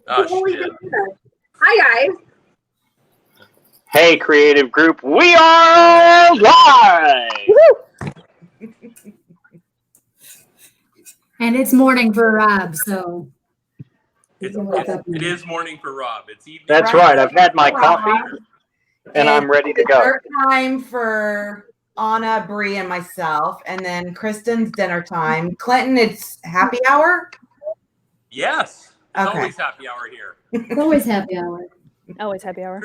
Oh, shit. Hi, guys. Hey, creative group, we are live! And it's morning for Rob, so It is morning for Rob. It's evening. That's right. I've had my coffee, and I'm ready to go. Dinner time for Anna, Bri, and myself, and then Kristen's dinner time. Clinton, it's happy hour? Yes. It's Okay. always happy hour here. it's always happy hour. Always happy hour.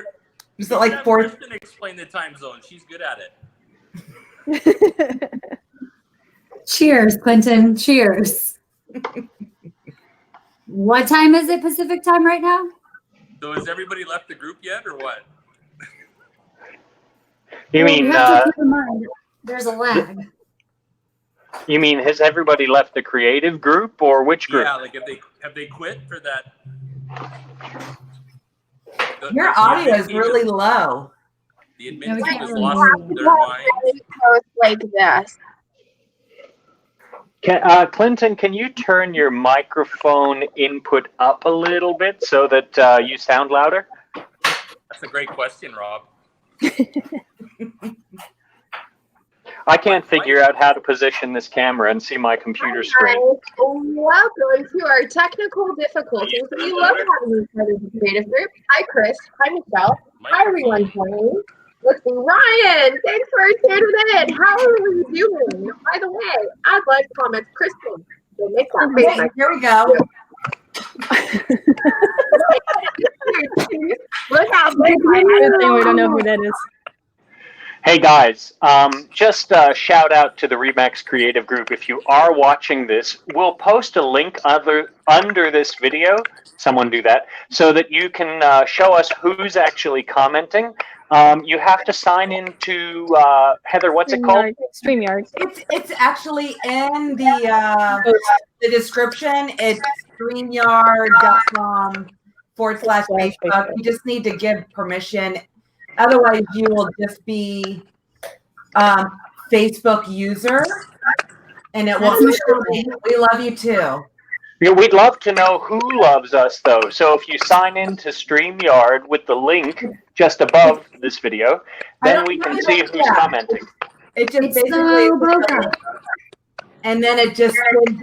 Is it like 4? Kristen explain the time zone. She's good at it. Cheers, Clinton. Cheers. What time is it Pacific time right now? So has everybody left the group yet, or what? You Well, mean, you have to keep in mind, there's a lag. has everybody left the creative group, or which group? Yeah, like have they quit for that? Your audio is really low. The admin No, we team can't has really lost hear you. their mind. Like this. Clinton, can you turn your microphone input up a little bit so that you sound louder? That's a great question, Rob. I can't figure out how to position this camera and see my computer screen. Welcome to our technical difficulties. We love having you part of the creative group. Hi, Chris. Hi, Michelle. Hi, everyone playing. Let's see, Ryan. Thanks for tuning in. How are you doing? By the way, I'd like comments. Kristen, so make that face. Okay, here we go. Look how big Good thing we don't know who that is. Hey guys, just a shout out to the Remax Creative Group. If you are watching this, we'll post a link under this video. Someone do that so that you can show us who's actually commenting. You have to sign into Heather. What's it called? StreamYard. It's actually in the description. It's StreamYard.com/Facebook. You just need to give permission. Otherwise, you will just be Facebook user, and it won't. We love you too. Yeah, we'd love to know who loves us, though. So if you sign in to StreamYard with the link just above this video, then we can see who's commenting. It just It's basically, so broken. and then it just gives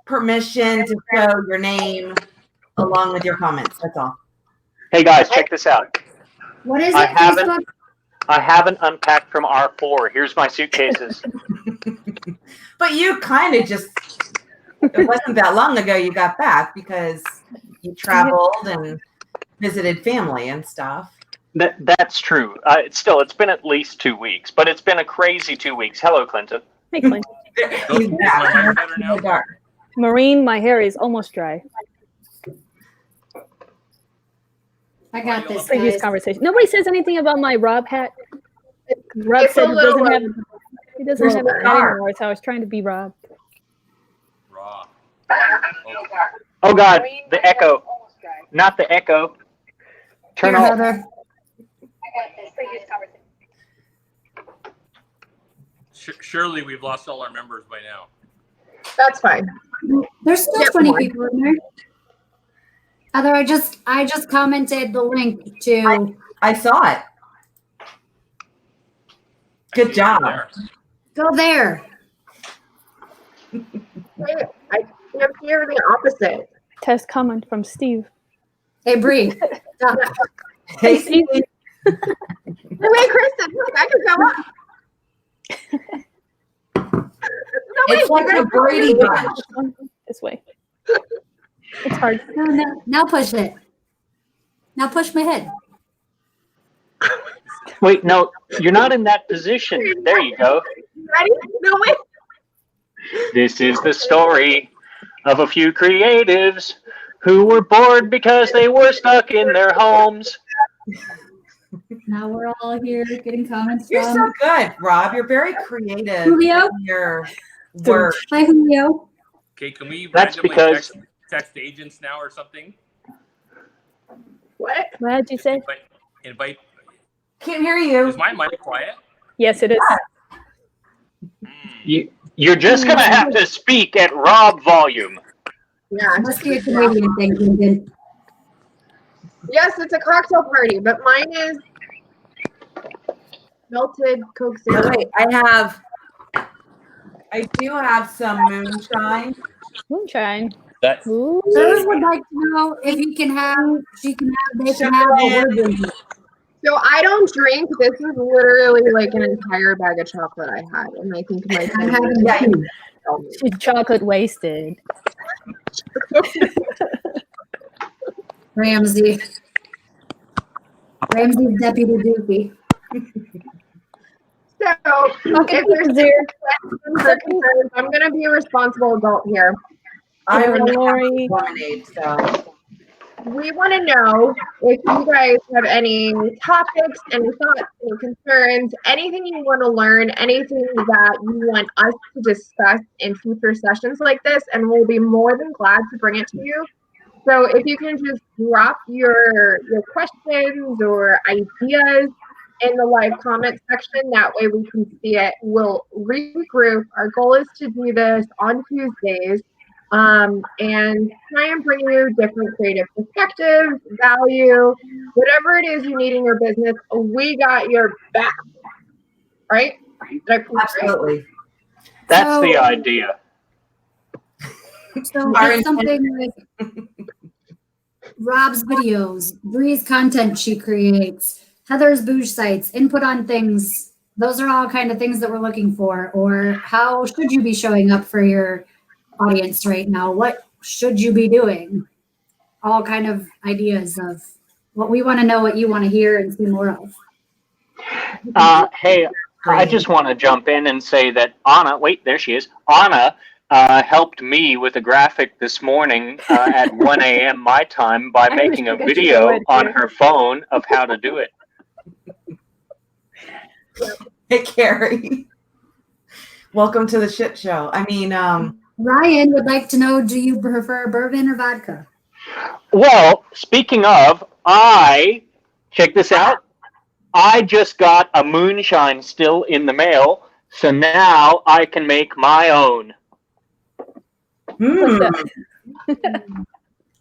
permission to show your name along with your comments. That's all. Hey guys, check this out. What is I it? haven't- Facebook? I haven't unpacked from R4. Here's my suitcases. But you kind of just, it wasn't that long ago you got back because you traveled and visited family and stuff. That's true. It's been at least 2 weeks, but it's been a crazy 2 weeks. Hello, Clinton. Hey, Clint. He's Is my back. mic better now? Maureen, my hair is almost dry. I got this, Previous guys. conversation. Nobody says anything about my Rob hat. Rob It's said a it little he doesn't have a hat anymore, so I was trying to be Rob. Raw. Oh God, the echo. Not the echo. Turn Here, off. Heather. Surely we've lost all our members by now. That's fine. There's still Yeah, 20 come on. people in there. Heather, I just commented the link to I saw it. Good job. There. go there. I am here the opposite. Test comment from Steve. Hey, Bri. Stop. Hey, Steve. Wait, Kristen, look, I can go up. It's like the Brady Bunch. This way. It's hard. No, now push it. Now push my head. Wait, no, you're not in that position. There you go. Ready? No, wait. This is the story of a few creatives who were bored because they were stuck in their homes. Now we're all here getting comments You're so from good, Rob. You're very creative Julio. in your work. Hi, Julio. Okay, can we That's randomly because- text agents now or something? What? What did you say? Invite. Can't hear you. Is my mic quiet? Yes, it is. You're just gonna have to speak at Rob volume. Yeah. Must be a Canadian thing, Clinton. Yes, it's a cocktail party, but mine is melted Coke Zero. Wait, I do have some moonshine. Moonshine. That Ooh. Liz would like to know if you can have, she can have, they can have what we're drinking. So I don't drink. This is literally like an entire bag of chocolate I had, and I think my I'm having two. She's chocolate wasted. Ramsey's Deputy Doofy. So if there's questions or concerns, I'm going to be a responsible adult here. I would Lori. lemonade, so We want to know if you guys have any topics, any thoughts, any concerns, anything you want to learn, anything that you want us to discuss in future sessions like this, and we'll be more than glad to bring it to you. So if you can just drop your questions or ideas in the live comment section, that way we can see it. We'll regroup. Our goal is to do this on Tuesdays. And try and bring you different creative perspectives, value, whatever it is you need in your business, we got your back. Right? absolutely. That's the idea. So it's something like Rob's videos, Bri's content she creates, Heather's bouge sites, input on things. Those are all kind of things that we're looking for. Or how should you be showing up for your audience right now? What should you be doing? All kind of ideas of what we want to know, what you want to hear and see more of. Hey, I just want to jump in and say that Anna, wait, there she is. Anna helped me with a graphic this morning at 1 a.m. my time by making a video on her phone of how to do it. Hey, Carrie. Welcome to the shit show. I mean, Ryan would like to know, do you prefer bourbon or vodka? Well, speaking of, check this out. I just got a moonshine still in the mail, so now I can make my own. I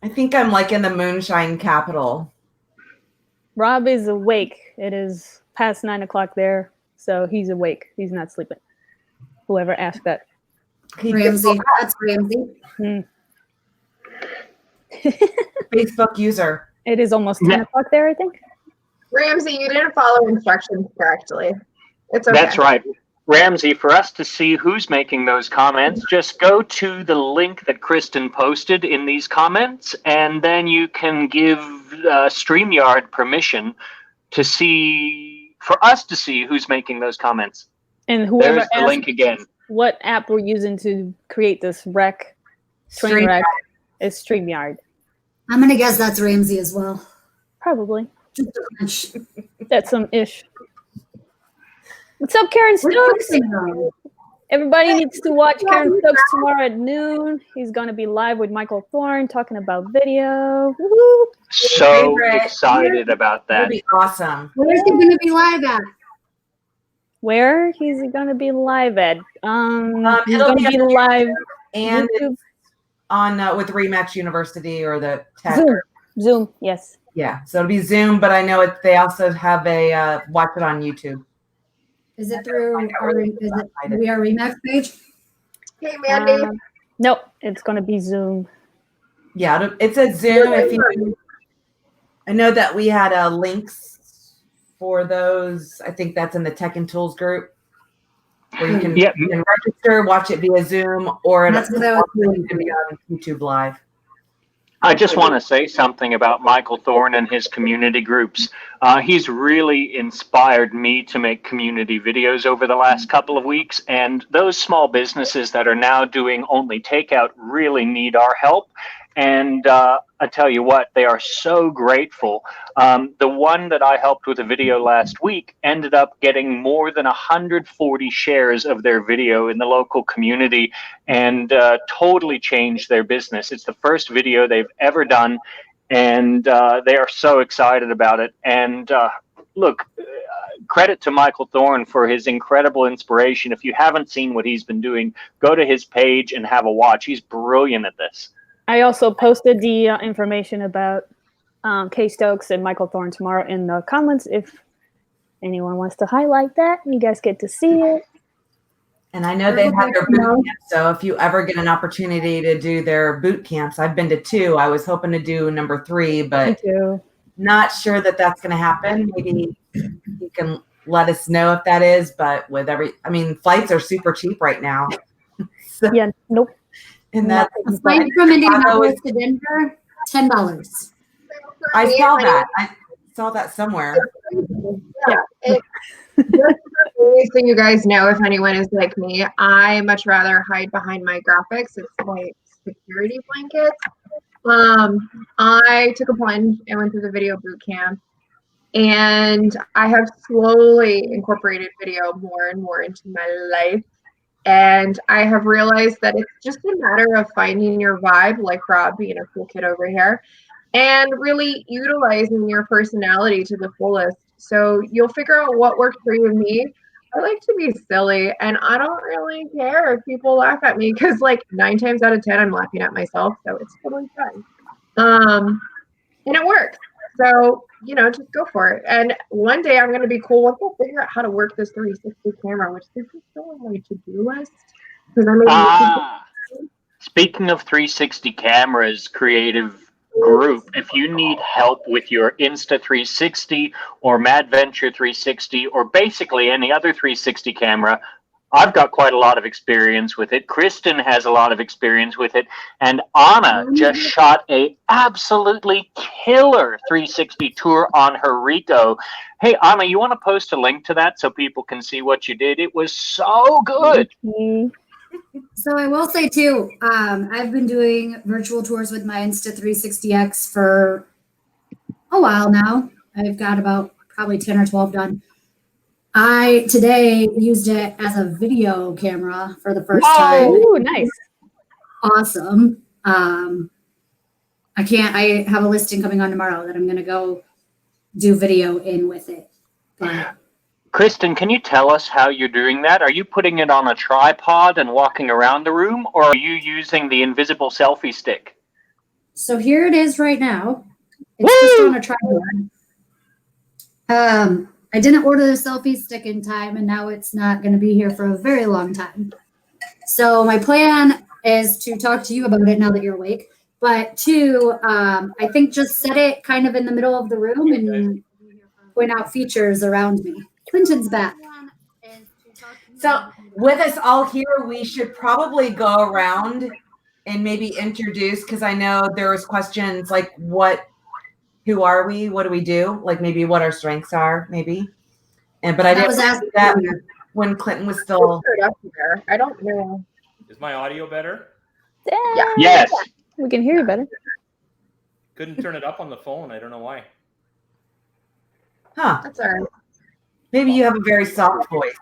think I'm like in the moonshine capital. Rob is awake. It is past 9 o'clock there, so he's awake. He's not sleeping. Whoever asked that. Ramsey. That's Ramsey. Facebook user. It is almost 10 o'clock there, I think. Ramsey, you didn't follow instructions correctly. It's okay. That's right. Ramsey, for us to see who's making those comments, just go to the link that Kristen posted in these comments, and then you can give StreamYard permission to see, for us to see who's making those comments. And whoever There's the link again. What app we're using to create this train wreck is StreamYard. I'm going to guess that's Ramsey as well. Probably. Just a hunch. That's some ish. What's up, Karen Stokes? Everybody needs to watch Karen Stokes tomorrow at noon. He's going to be live with Michael Thorne talking about video. Woo-hoo. So excited about that. It'll be awesome. Where's he going to be live at? Where he's going to be live at? He's It'll going to be live and YouTube. On with Remax University or the tech. Zoom, yes. Yeah, so it'll be Zoom, but I know they also have a watch it on YouTube. Is it through We Are Remax page? Hey, Mandy. Nope, it's going to be Zoom. Yeah, it's a Zoom. I know that we had links for those. I think that's in the Tech and Tools group. Where you can, you can register, watch it via Zoom, or it can be on YouTube Live. I just want to say something about Michael Thorne and his community groups. He's really inspired me to make community videos over the last couple of weeks, and those small businesses that are now doing only takeout really need our help. And I tell you what, they are so grateful. The one that I helped with a video last week ended up getting more than 140 shares of their video in the local community and totally changed their business. It's the first video they've ever done, and they are so excited about it. And look, credit to Michael Thorne for his incredible inspiration. If you haven't seen what he's been doing, go to his page and have a watch. He's brilliant at this. I also posted the information about Kay Stokes and Michael Thorne tomorrow in the comments. If anyone wants to highlight that, you guys get to see it. And I know they have their boot camps, so if you ever get an opportunity to do their boot camps, I've been to 2. I was hoping to do number 3, but not sure that that's going to happen. Maybe you can let us know if that is, but with flights are super cheap right now. So, yeah, nope. And that's a flight from Indianapolis to Denver, $10. I saw that. I saw that somewhere. Yeah. So you guys know, if anyone is like me, I much rather hide behind my graphics. It's like security blankets. I took a plunge and went through the video boot camp, and I have slowly incorporated video more and more into my life. And I have realized that it's just a matter of finding your vibe, like Rob being a cool kid over here, and really utilizing your personality to the fullest. So you'll figure out what works for you and me. I like to be silly, and I don't really care if people laugh at me, because like 9 times out of 10, I'm laughing at myself. So it's totally fun. And it works. So, just go for it. And one day I'm going to be cool. Once I'll figure out how to work this 360 camera, which this is still on my to-do list. Speaking of 360 cameras, creative group, if you need help with your Insta360 or MadVenture 360 or basically any other 360 camera, I've got quite a lot of experience with it. Kristen has a lot of experience with it, and Anna just shot a absolutely killer 360 tour on her Ricoh. Hey, Anna, you want to post a link to that so people can see what you did? It was so good. So I will say too, I've been doing virtual tours with my Insta360X for a while now. I've got about probably 10 or 12 done. I today used it as a video camera for the first time. Oh, nice. Awesome. I have a listing coming on tomorrow that I'm going to go do video in with it. But Kristen, can you tell us how you're doing that? Are you putting it on a tripod and walking around the room, or are you using the invisible selfie stick? So here it is right now. It's just on a tripod. I didn't order the selfie stick in time, and now it's not going to be here for a very long time. So my plan is to talk to you about it now that you're awake. But 2, I think just set it kind of in the middle of the room and point out features around me. Clinton's back. So with us all here, we should probably go around and maybe introduce, because I know there was questions like who are we? What do we do? Like maybe what our strengths are, maybe. But I didn't ask that when Clinton was still. I don't know. Is my audio better? Yeah. Yes. We can hear you better. Couldn't turn it up on the phone. I don't know why. Huh. That's all right. Maybe you have a very soft voice.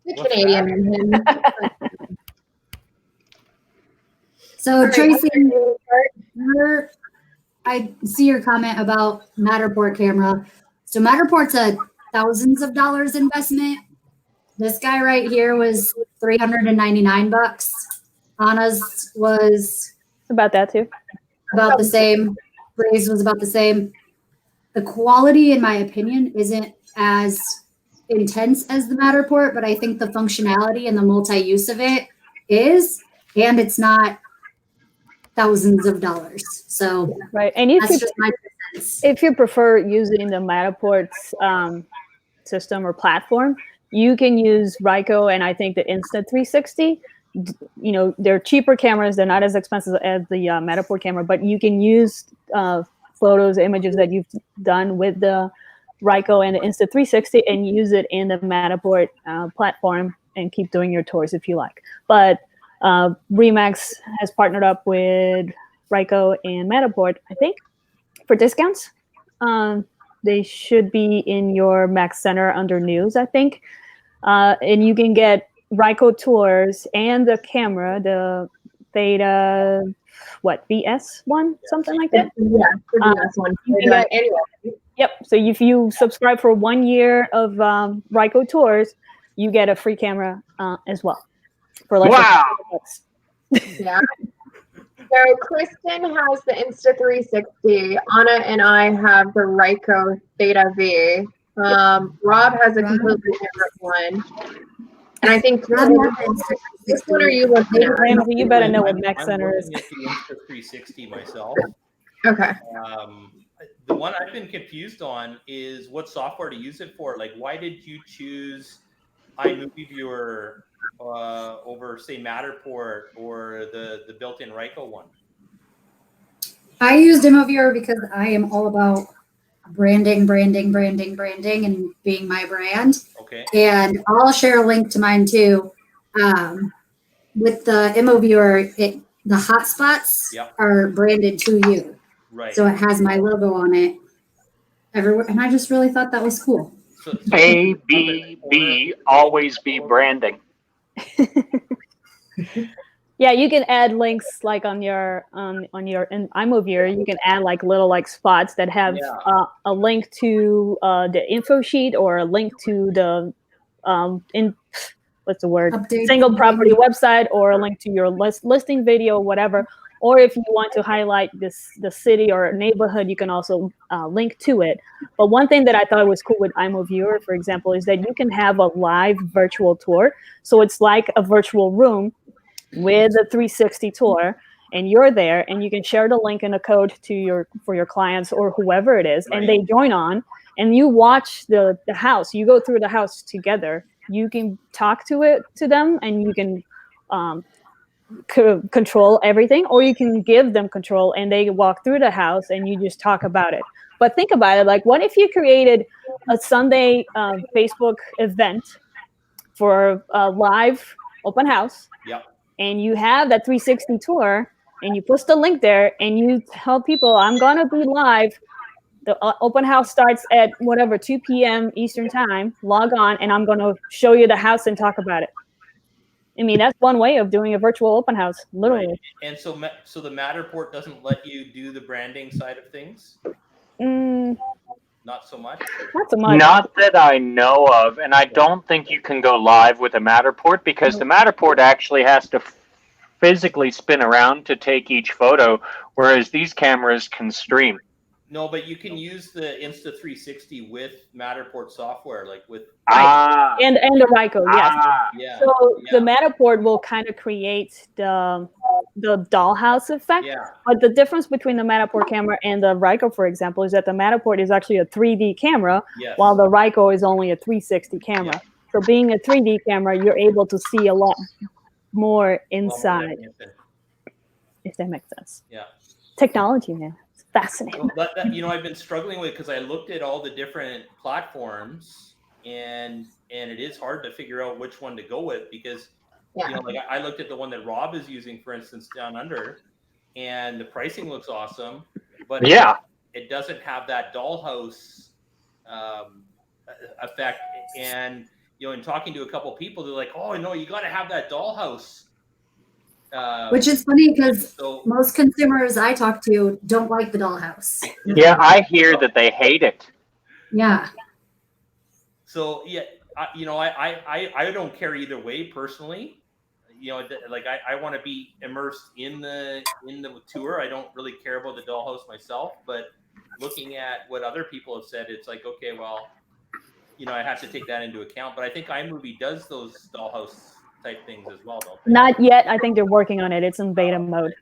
The Canadian in him. So Tracy, I see your comment about Matterport camera. So Matterport's a thousands of dollars investment. This guy right here was $399. Anna's was about that too. About the same. Bri's was about the same. The quality, in my opinion, isn't as intense as the Matterport, but I think the functionality and the multi-use of it is, and it's not thousands of dollars. So right, and if you prefer using the Matterport's system or platform, you can use Ricoh and I think the Insta360. They're cheaper cameras. They're not as expensive as the Matterport camera, but you can use photos, images that you've done with the Ricoh and the Insta360 and use it in the Matterport platform and keep doing your tours if you like. But Remax has partnered up with Ricoh and Matterport, I think, for discounts. They should be in your Max Center under news, I think. And you can get Ricoh tours and the camera, the Theta, VS1, something like that? Yeah, VS1. Anyway. Yep. So if you subscribe for 1 year of Ricoh tours, you get a free camera as well. For like wow. Yeah. So Kristen has the Insta360. Anna and I have the Ryko Theta V. Rob has a completely different one. And I think Rob which one are you looking at? Ramsey, you better know what Mac I'm Center is. looking at the Insta360 myself. Okay. The one I've been confused on is what software to use it for. Like, why did you choose iMovie Viewer over, say, Matterport or the built-in Ryko one? I use DemoViewer because I am all about branding, and being my brand. Okay. And I'll share a link to mine too. With the ImmoViewer, the hotspots are branded to you. Right. So it has my logo on it everywhere. And I just really thought that was cool. So ABB, always be branding. Yeah, you can add links like on your in iMovie. You can add like little like spots that have a link to the info sheet or a link to the Update single property website, or a link to your listing video, whatever. Or if you want to highlight the city or neighborhood, you can also link to it. But one thing that I thought was cool with iMoviewer, for example, is that you can have a live virtual tour. So it's like a virtual room with a 360 tour, and you're there, and you can share the link and the code for your clients or whoever it is, and they join on, and you watch the house. You go through the house together. You can talk to them, and you can control everything, or you can give them control, and they walk through the house, and you just talk about it. But think about it, like, what if you created a Sunday Facebook event for a live open house? Yep. And you have that 360 tour, and you post the link there, and you tell people, I'm going to be live. The open house starts at whatever, 2 p.m. Eastern time. Log on, and I'm going to show you the house and talk about it. I mean, that's one way of doing a virtual open house, literally. Right. And so the Matterport doesn't let you do the branding side of things? Not so much? Not so much. Not that I know of, and I don't think you can go live with a Matterport because the Matterport actually has to physically spin around to take each photo, whereas these cameras can stream. No, but you can use the Insta360 with Matterport software, like with and the Ryko, yes. Yeah. So the Matterport will kind of create the dollhouse effect. Yeah. But the difference between the Matterport camera and the Ryko, for example, is that the Matterport is actually a 3D camera, while the Ryko is only a 360 camera. So being a 3D camera, you're able to see a lot more inside. If that makes sense. Yeah. Technology, man. It's fascinating. But I've been struggling with, because I looked at all the different platforms, and it is hard to figure out which one to go with, because like I looked at the one that Rob is using, for instance, Down Under, and the pricing looks awesome, but it doesn't have that dollhouse effect. And in talking to a couple people, they're like, "Oh no, you got to have that dollhouse." Which is funny because most consumers I talk to don't like the dollhouse. Yeah, I hear that they hate it. Yeah. So I don't care either way personally. Like I want to be immersed in the tour. I don't really care about the dollhouse myself, but looking at what other people have said, it's like, okay, well, I have to take that into account. But I think iMovie does those dollhouse type things as well, don't they? Not yet. I think they're working on it. It's in beta mode.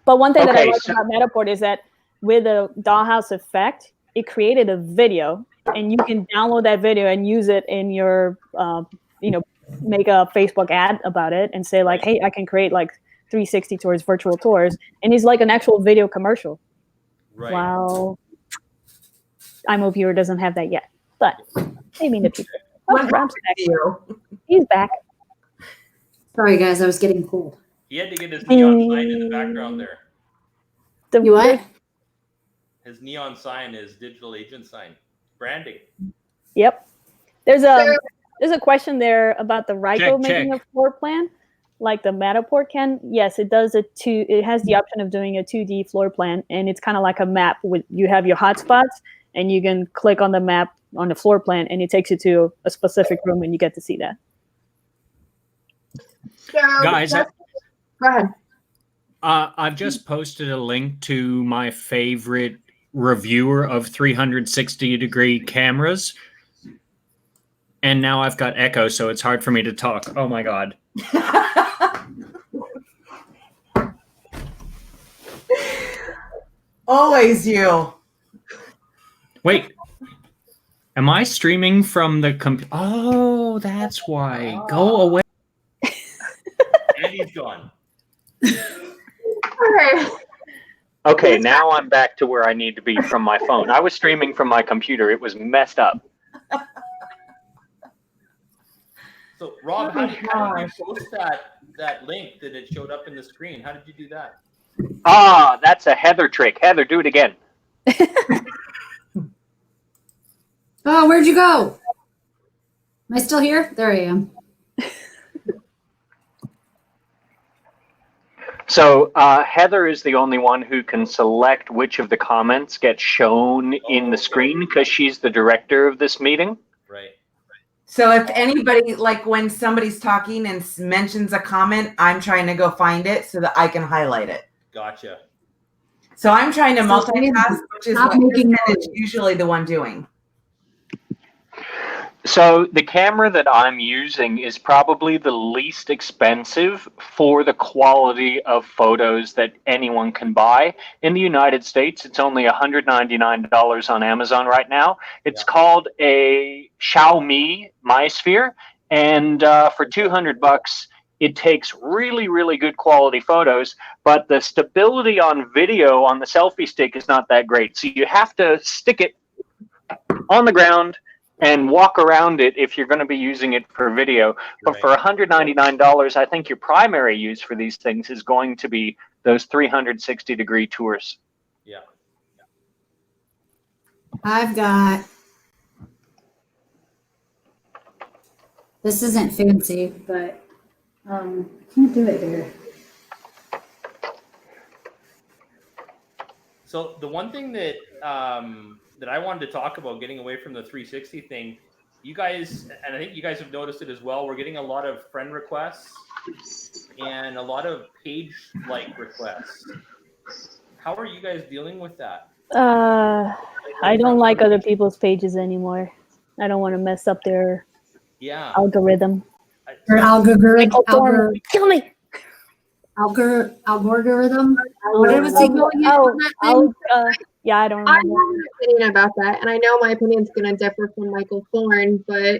But one thing that I like about Matterport is that with the dollhouse effect, it created a video, and you can download that video and use it in your, make a Facebook ad about it and say like, hey, I can create like 360 tours, virtual tours. And it's like an actual video commercial. Right. Wow. iMoviewer doesn't have that yet, but maybe in the future. Rob's back. He's back. Sorry, guys, I was getting cold. He had to get his neon sign in the background there. You what? His neon sign is digital agent sign. Branding. Yep. There's a question there about the Ryko making a floor plan, like the Matterport can. Yes, it does it has the option of doing a 2D floor plan, and it's kind of like a map with you have your hotspots, and you can click on the map on the floor plan, and it takes you to a specific room, and you get to see that. So Guys, go ahead. I've just posted a link to my favorite reviewer of 360-degree cameras. And now I've got echo, so it's hard for me to talk. Oh my God. Always you. Wait. Am I streaming from the computer? Oh, that's why. Go away. And he's gone. Okay. Okay, now I'm back to where I need to be from my phone. I was streaming from my computer. It was messed up. So, Rob, Oh how my did you post that link that it showed up in the screen? How did you do that? Ah, that's a Heather trick. Heather, do it again. Oh, where'd you go? Am I still here? There I am. So Heather is the only one who can select which of the comments get shown in the screen because she's the director of this meeting. Right. So if anybody, like when somebody's talking and mentions a comment, I'm trying to go find it so that I can highlight it. Gotcha. So I'm trying to So multitask, which is stop what making Kristen is noise. usually the one doing. So the camera that I'm using is probably the least expensive for the quality of photos that anyone can buy. In the United States, it's only $199 on Amazon right now. It's called a Xiaomi MySphere, and for $200, it takes really, really good quality photos, but the stability on video on the selfie stick is not that great. So you have to stick it on the ground and walk around it if you're going to be using it for video. But for $199, I think your primary use for these things is going to be those 360-degree tours. Yeah. I've got, this isn't fancy, but can't do it here. So the one thing that that I wanted to talk about, getting away from the 360 thing, you guys, and I think you guys have noticed it as well, we're getting a lot of friend requests and a lot of page like requests. How are you guys dealing with that? I don't like other people's pages anymore. I don't want to mess up their algorithm. Or algorithm. Kill me. Algorithm. What was he going in on that thing? Yeah, I don't I remember. have an opinion about that, and I know my opinion's going to differ from Michael Thorne, but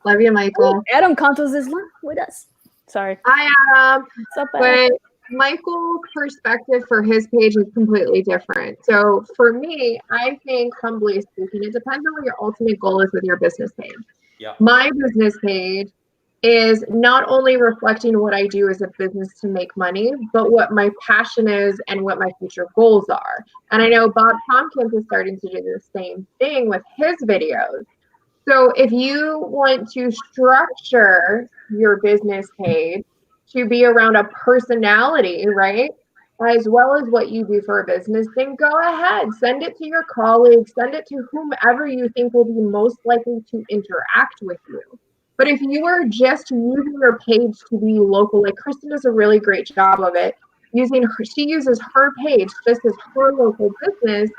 Levy and Michael. Adam Contos is with us. Sorry. Hi, Adam. What's up, Adam? But Michael's perspective for his page is completely different. So for me, I think, humbly speaking, it depends on what your ultimate goal is with your business page. Yeah. My business page is not only reflecting what I do as a business to make money, but what my passion is and what my future goals are. And I know Bob Tompkins is starting to do the same thing with his videos. So if you want to structure your business page to be around a personality, right, as well as what you do for a business, then go ahead, send it to your colleagues, send it to whomever you think will be most likely to interact with you. But if you are just using your page to be local, like Kristen does a really great job of it, she uses her page just as her local business.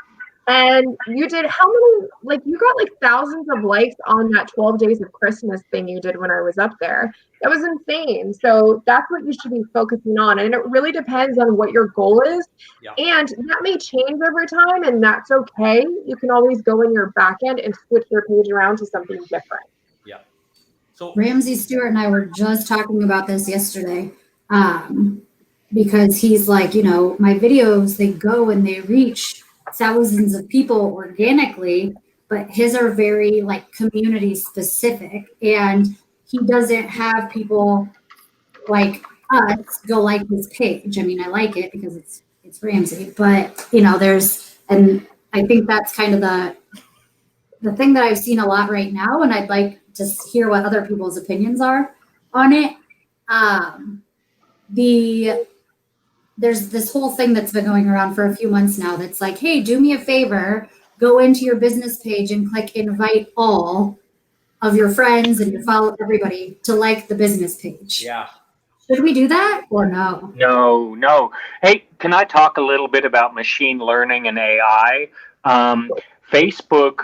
And you did how many, like you got like thousands of likes on that 12 days of Christmas thing you did when I was up there. That was insane. So that's what you should be focusing on. And it really depends on what your goal is. Yeah. And that may change over time, and that's okay. You can always go in your back end and switch your page around to something different. Yeah. So Ramsey Stewart and I were just talking about this yesterday, because he's like, my videos, they go and they reach thousands of people organically, but his are very like community specific, and he doesn't have people like us go like his page. I mean, I like it because it's Ramsey, but and I think that's kind of the thing that I've seen a lot right now, and I'd like to hear what other people's opinions are on it. There's this whole thing that's been going around for a few months now that's like, hey, do me a favor, go into your business page and click invite all of your friends and follow everybody to like the business page. yeah. Should we do that or no? No. Hey, can I talk a little bit about machine learning and AI? Facebook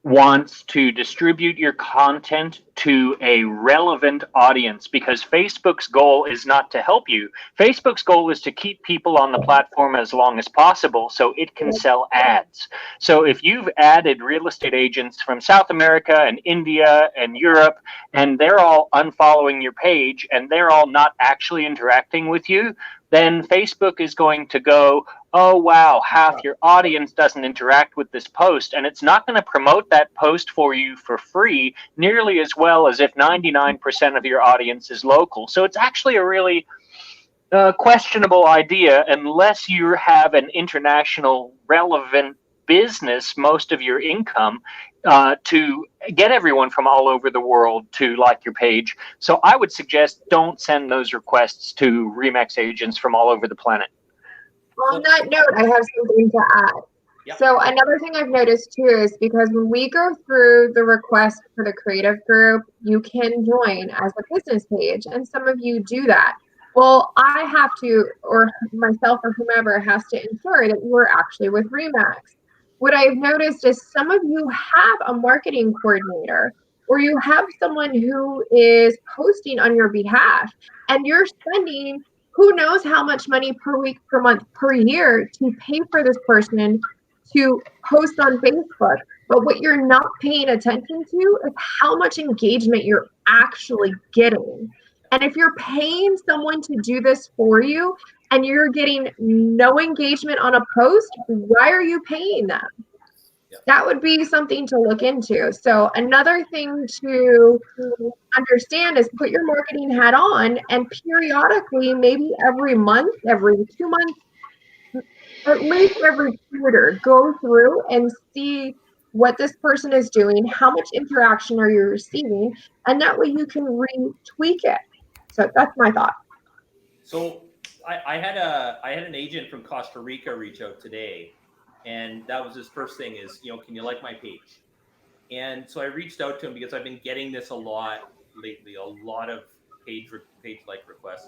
wants to distribute your content to a relevant audience because Facebook's goal is not to help you. Facebook's goal is to keep people on the platform as long as possible so it can sell ads. So if you've added real estate agents from South America and India and Europe, and they're all unfollowing your page and they're all not actually interacting with you, then Facebook is going to go, oh, wow, half your audience doesn't interact with this post. And it's not going to promote that post for you for free nearly as well as if 99% of your audience is local. So it's actually a really questionable idea unless you have an international relevant business, most of your income, to get everyone from all over the world to like your page. So I would suggest don't send those requests to Remax agents from all over the planet. On that note, I have something to add. Yep. So another thing I've noticed too is because when we go through the request for the creative group, you can join as a business page, and some of you do that. Well, I have to, or myself or whomever has to ensure that you are actually with Remax. What I've noticed is some of you have a marketing coordinator, or you have someone who is posting on your behalf, and you're spending who knows how much money per week, per month, per year to pay for this person to post on Facebook. But what you're not paying attention to is how much engagement you're actually getting. And if you're paying someone to do this for you and you're getting no engagement on a post, why are you paying them? That would be something to look into. So another thing to understand is put your marketing hat on and periodically, maybe every month, every 2 months, at least every quarter, go through and see what this person is doing, how much interaction are you receiving, and that way you can retweak it. So that's my thought. So I had an agent from Costa Rica reach out today, and that was his first thing is, can you like my page? And so I reached out to him because I've been getting this a lot lately, a lot of page like requests.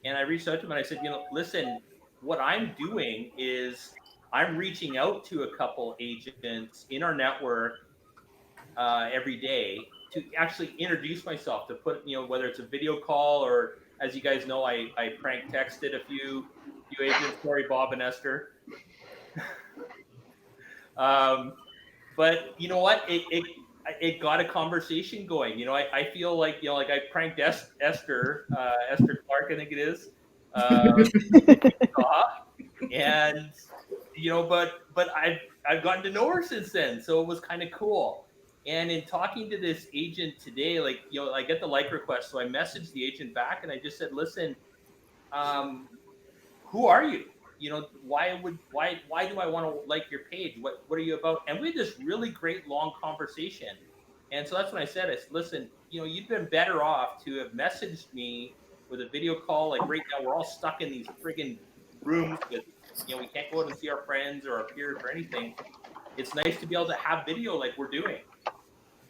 And I reached out to him and I said, listen, what I'm doing is I'm reaching out to a couple agents in our network every day to actually introduce myself, to put, whether it's a video call or, as you guys know, I prank texted a few agents, sorry, Bob and Esther. But you know what? It got a conversation going. I feel like, like I pranked Esther Clark, I think it is. And but I've gotten to know her since then, so it was kind of cool. And in talking to this agent today, like, I get the like request, so I messaged the agent back and I just said, listen, who are you? Why do I want to like your page? What are you about? And we had this really great long conversation. And so that's when I said, listen, you'd been better off to have messaged me with a video call. Like right now, we're all stuck in these friggin' rooms with, we can't go out and see our friends or our peers or anything. It's nice to be able to have video like we're doing.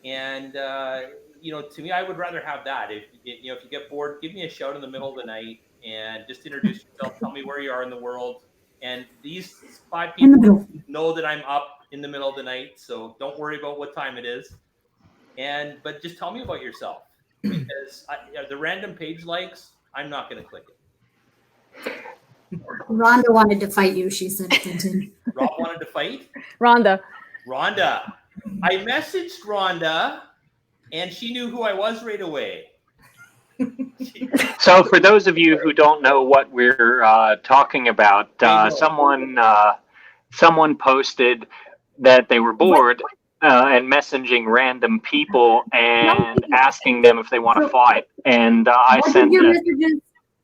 And, to me, I would rather have that. If you get bored, give me a shout in the middle of the night and just introduce yourself. Tell me where you are in the world. And these 5 people know that I'm up in the middle of the night, so don't worry about what time it is. But just tell me about yourself, because the random page likes, I'm not going to click it. Rhonda wanted to fight you, she said, Clinton. Rob wanted to fight? Rhonda. I messaged Rhonda, and she knew who I was right away. So for those of you who don't know what we're talking about, someone posted that they were bored and messaging random people and asking them if they want to fight. And I sent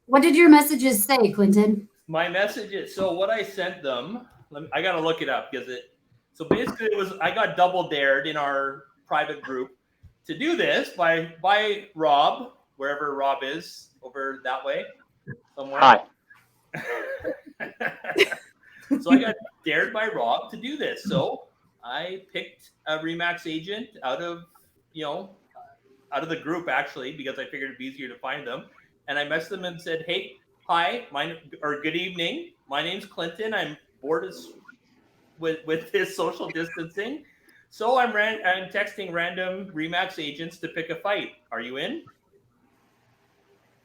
what did your messages say, Clinton? My messages. So what I sent them, I got to look it up because so basically it was, I got double dared in our private group to do this by Rob, wherever Rob is, over that way somewhere. Hi. So I got dared by Rob to do this. So I picked a Remax agent out of the group, actually, because I figured it'd be easier to find them. and I messaged them and said, "Hey, hi, or good evening. My name's Clinton. I'm bored with this social distancing, so I'm texting random Remax agents to pick a fight. Are you in?"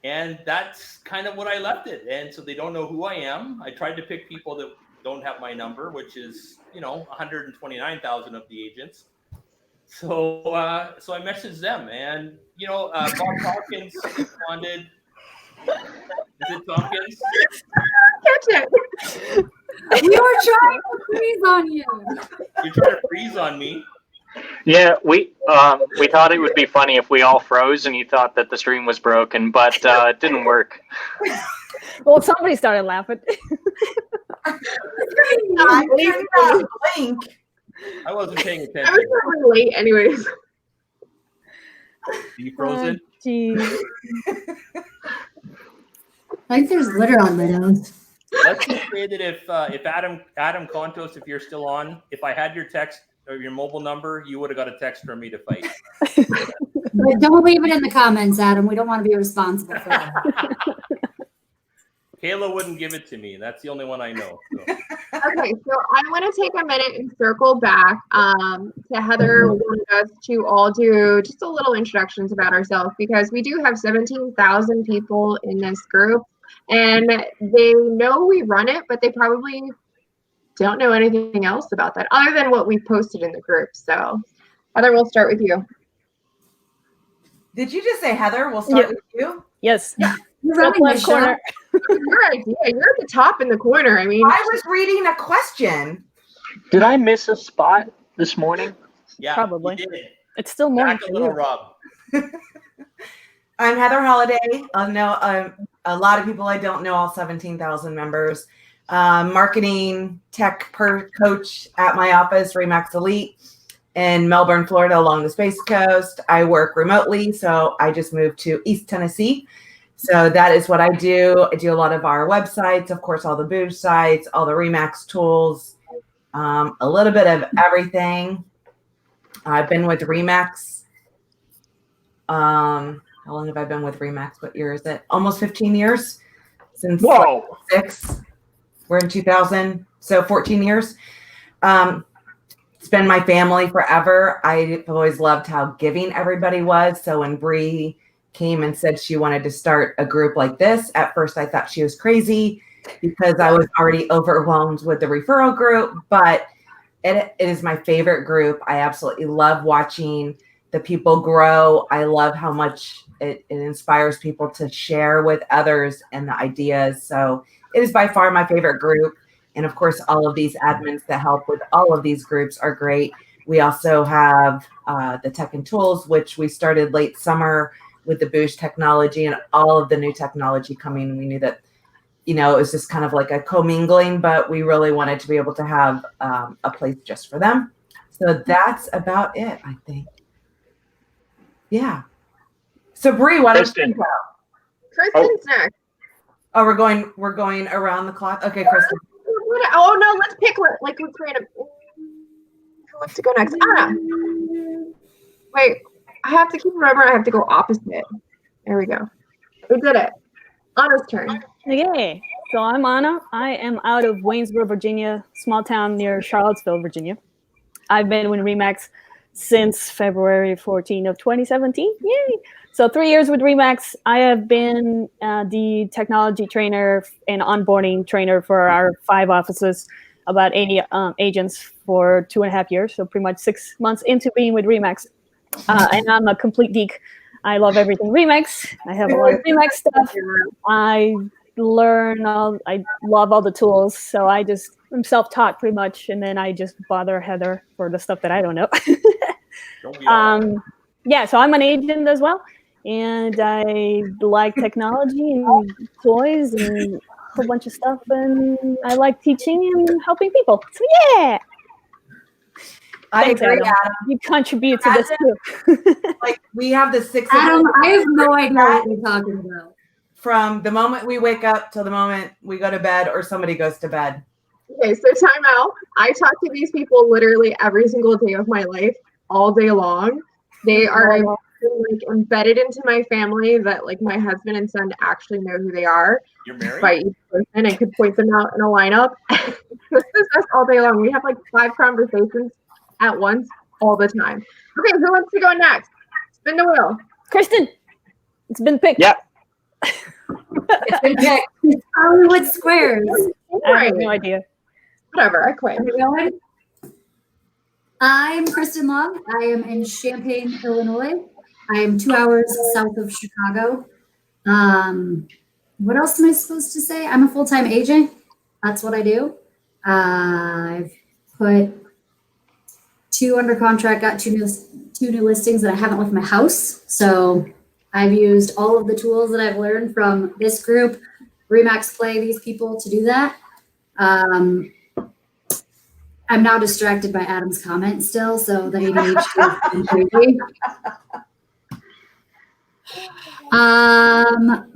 And that's kind of what I left it. And so they don't know who I am. I tried to pick people that don't have my number, which is 129,000 of the agents. So so I messaged them, and Bob Tompkins responded. Is it Tompkins? Catch it. We were trying to freeze on you. You're trying to freeze on me. Yeah, we thought it would be funny if we all froze and you thought that the stream was broken, but it didn't work. Well, somebody started laughing. I turned that blink. I wasn't paying I attention. was probably late, anyways. Are you frozen? Jeez. I think there's glitter on my nose. Let's just say that if Adam Contos, if you're still on, if I had your text or your mobile number, you would have got a text from me to fight. But don't leave it in the comments, Adam. We don't want to be responsible for that. Kayla wouldn't give it to me. That's the only one I know. So. Okay, so I want to take a minute and circle back to Heather wanted us to all do just a little introductions about ourselves, because we do have 17,000 people in this group, and they know we run it, but they probably don't know anything else about that other than what we posted in the group. So Heather, we'll start with you. Did you just say Heather? We'll start with you. Yes. You're Top running left the corner. Your idea. You're at the top in the corner. I mean, I was reading a question. Did I miss a spot this morning? Yeah, Probably. you did. It's still morning Back a for little, you. Rob. I'm Heather Holliday. I know a lot of people I don't know, all 17,000 members. Marketing tech coach at my office, Remax Elite, in Melbourne, Florida, along the Space Coast. I work remotely, so I just moved to East Tennessee. So that is what I do. I do a lot of our websites, of course, all the booze sites, all the Remax tools, a little bit of everything. I've been with Remax. How long have I been with Remax? What year is it? Almost 15 years since Whoa. 6. We're in 2000, so 14 years. It's been my family forever. I've always loved how giving everybody was. So when Bri came and said she wanted to start a group like this, at first I thought she was crazy because I was already overwhelmed with the referral group, but it is my favorite group. I absolutely love watching the people grow. I love how much it inspires people to share with others and the ideas. So it is by far my favorite group. And of course, all of these admins that help with all of these groups are great. We also have the Tech and Tools, which we started late summer with the Boosh technology and all of the new technology coming. We knew that, it was just kind of like a commingling, but we really wanted to be able to have a place just for them. So that's about it, I think. Yeah. So Bri, what else? Kristen. Kristen's next. Oh, we're going around the clock. Okay, Kristen. Oh no, let's pick one. Let's random. Who wants to go next? Anna. Wait, I have to keep remembering. I have to go opposite. There we go. We did it. Anna's turn. Okay. So I'm Anna. I am out of Waynesboro, Virginia, small town near Charlottesville, Virginia. I've been with Remax since February 14 of 2017. Yay! So 3 years with Remax. I have been the technology trainer and onboarding trainer for our 5 offices, about 80 agents for 2.5 years. So pretty much 6 months into being with Remax. And I'm a complete geek. I love everything Remax. I have a lot of Remax stuff. I love all the tools. So I'm self-taught pretty much. And then I just bother Heather for the stuff that I don't know. Yeah, so I'm an agent as well. And I like technology and toys and a whole bunch of stuff. And I like teaching and helping people. So yeah. Thanks, agree, Adam. You contribute to this too. Like we have the 6. Adam, I have no idea what you're talking about. From the moment we wake up till the moment we go to bed or somebody goes to bed. Okay, so time out. I talk to these people literally every single day of my life, all day long. They are been like embedded into my family that like my husband and son actually know who they are You're married? by each person and could point them out in a lineup. This is us all day long. We have like 5 conversations at once all the time. Okay, who wants to go next? Spin the wheel. Kristen, it's been picked. Yeah. It's been picked. Hollywood Squares. I have no idea. Whatever, I quit. Are we going? I'm Kristen Long. I am in Champaign, Illinois. I am 2 hours south of Chicago. What else am I supposed to say? I'm a full-time agent. That's what I do. I've put 2 under contract, got 2 new listings that I haven't left my house. So I've used all of the tools that I've learned from this group, Remax Play, these people to do that. I'm now distracted by Adam's comment still, so the ADHD is crazy.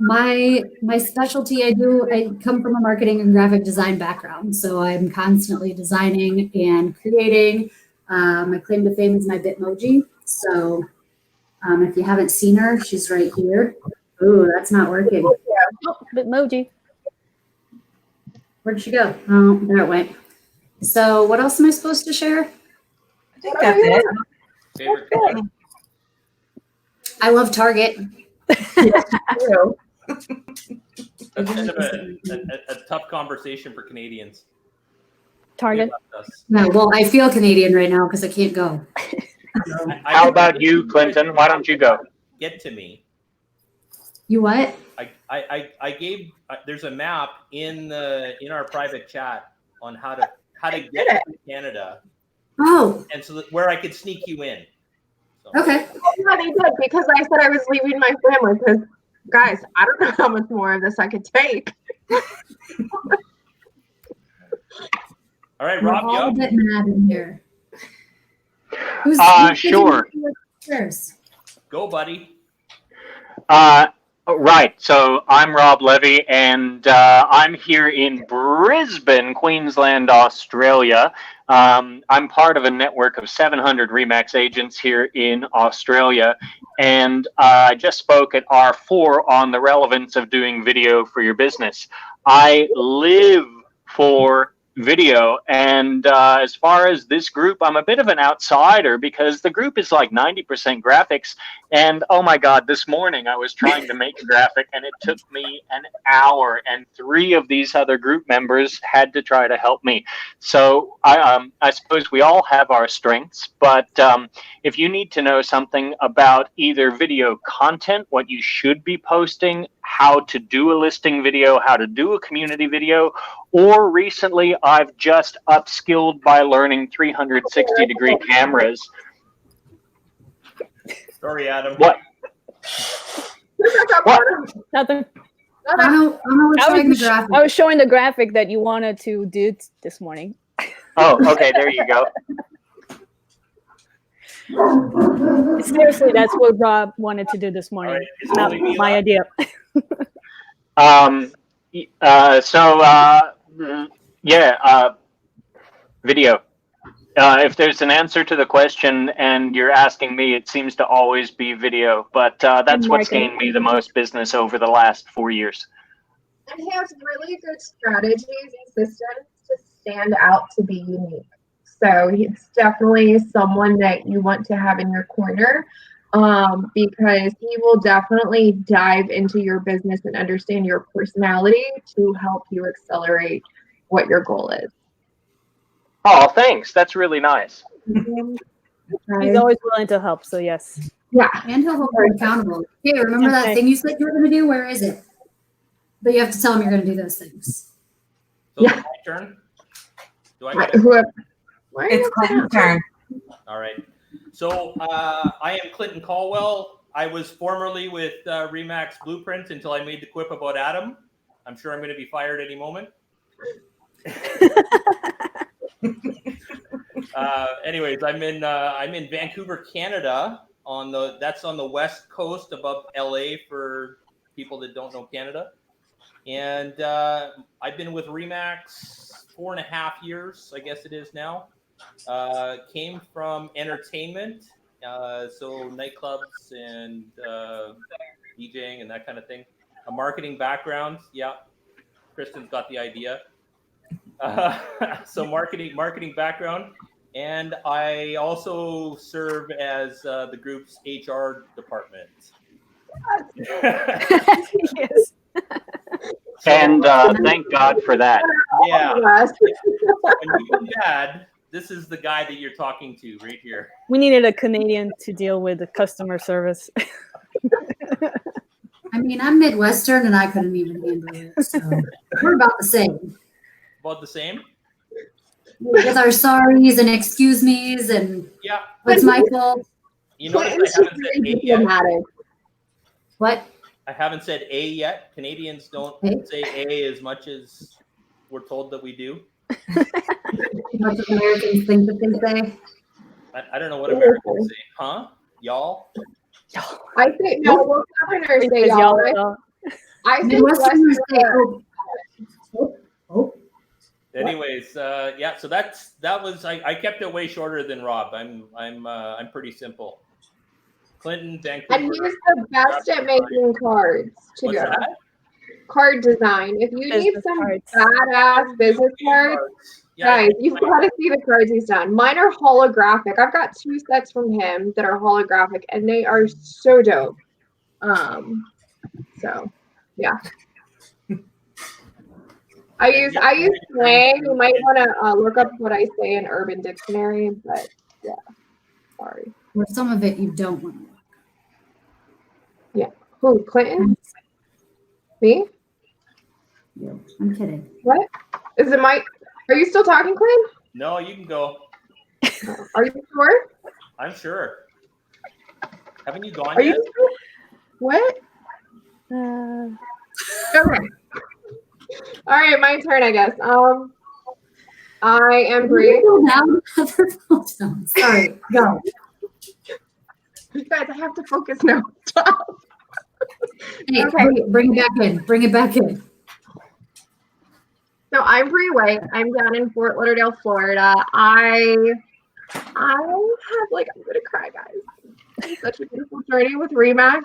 My specialty, I come from a marketing and graphic design background, so I'm constantly designing and creating. My claim to fame is my Bitmoji. So if you haven't seen her, she's right here. Ooh, that's not working. Oh, Bitmoji. Where'd she go? Oh, there it went. So what else am I supposed to share? I think that's it. Favorite color? I love Target. That's kind of a tough conversation for Canadians. Target. They left us. No, well, I feel Canadian right now because I can't go. How about you, Clinton? Why don't you go? Get to me. You what? I gave. There's a map in our private chat on how to get to Canada, Oh, and so where I could sneak you in. So. okay. Yeah, they did because I said I was leaving my family because, guys, I don't know how much more of this I could take. All right, We're Rob, all a you bit mad in here. Who's Sure. Cheers. go, buddy. Right. So I'm Rob Levy, and I'm here in Brisbane, Queensland, Australia. I'm part of a network of 700 Remax agents here in Australia, and I just spoke at R4 on the relevance of doing video for your business. I live for video, and as far as this group, I'm a bit of an outsider because the group is like 90% graphics. And oh my God, this morning I was trying to make a graphic and it took me an hour, and 3 of these other group members had to try to help me. So I suppose we all have our strengths, but if you need to know something about either video content, what you should be posting, how to do a listing video, how to do a community video, or recently I've just upskilled by learning 360-degree cameras. Sorry, Adam. What? What? Nothing. I don't showing the graphic. I was showing the graphic that you wanted to do this morning. Oh, okay, there you go. Seriously, that's what Rob wanted to do this morning. Right, it's Not only me my left. idea. Video. If there's an answer to the question and you're asking me, it seems to always be video, but that's what's gained me the most business over the last 4 years. And has really good strategies and systems to stand out to be unique. So it's definitely someone that you want to have in your corner because he will definitely dive into your business and understand your personality to help you accelerate what your goal is. Oh, thanks. That's really nice. He's always willing to help, so yes. Yeah. And he'll hold you accountable. Hey, remember that Okay. thing you said you were going to do? Where is it? But you have to tell him you're going to do those things. So Yeah. it's my turn. Do I Right, get it? why are It's you Clinton's turn. All right. So I am Clinton Calwell. I was formerly with Remax Blueprint until I made the quip about Adam. I'm sure I'm going to be fired any moment. Anyways, I'm in Vancouver, Canada. That's on the west coast above LA for people that don't know Canada. And I've been with Remax 4.5 years, I guess it is now. Came from entertainment So nightclubs and DJing and that kind of thing. A marketing background, yeah. Kristen's got the idea. So marketing background, and I also serve as the group's HR department. Yes. And thank God for that. Yeah. When you come dad, this is the guy that you're talking to right here. We needed a Canadian to deal with the customer service. I mean, I'm Midwestern and I couldn't even handle it. So we're about the same. About the same? With our sorries and excuse me's and Yeah. what's my fault? You notice Clinton's I just haven't very said A yet. diplomatic. What? I haven't said A yet. Canadians don't say A as much as we're told that we do. Most Americans think that they say. I don't know what Americans say. Huh? Y'all? I think no. Well, Southerners say y'all. I think Midwesterners say, Westerners. oh. Anyways, yeah. So that was I kept it way shorter than Rob. I'm pretty simple. Clinton, Vancouver. And he's the best at making cards to What's go. that? Card design. If you need Business some cards. badass business cards, Yeah, guys, you've got to see the cards he's done. Mine are holographic. I've got 2 sets from him that are holographic, and they are so dope. So yeah. I use slang. You might want to look up what I say in Urban Dictionary, but yeah, sorry. Or some of it you don't want to. Who, Clinton? Me? No, I'm kidding. What? Is it Mike? Are you still talking, Clinton? No, you can go. Are you sure? I'm sure. Haven't you gone Are yet? you sure? What? Okay. All right, my turn, I guess. I am Bri. Sorry, go. You guys, I have to focus now. Stop. Hey, Okay. bring it back in. Bring it back in. So I'm Bri White. I'm down in Fort Lauderdale, Florida. I have I'm gonna cry, guys. It's such a beautiful journey with Remax.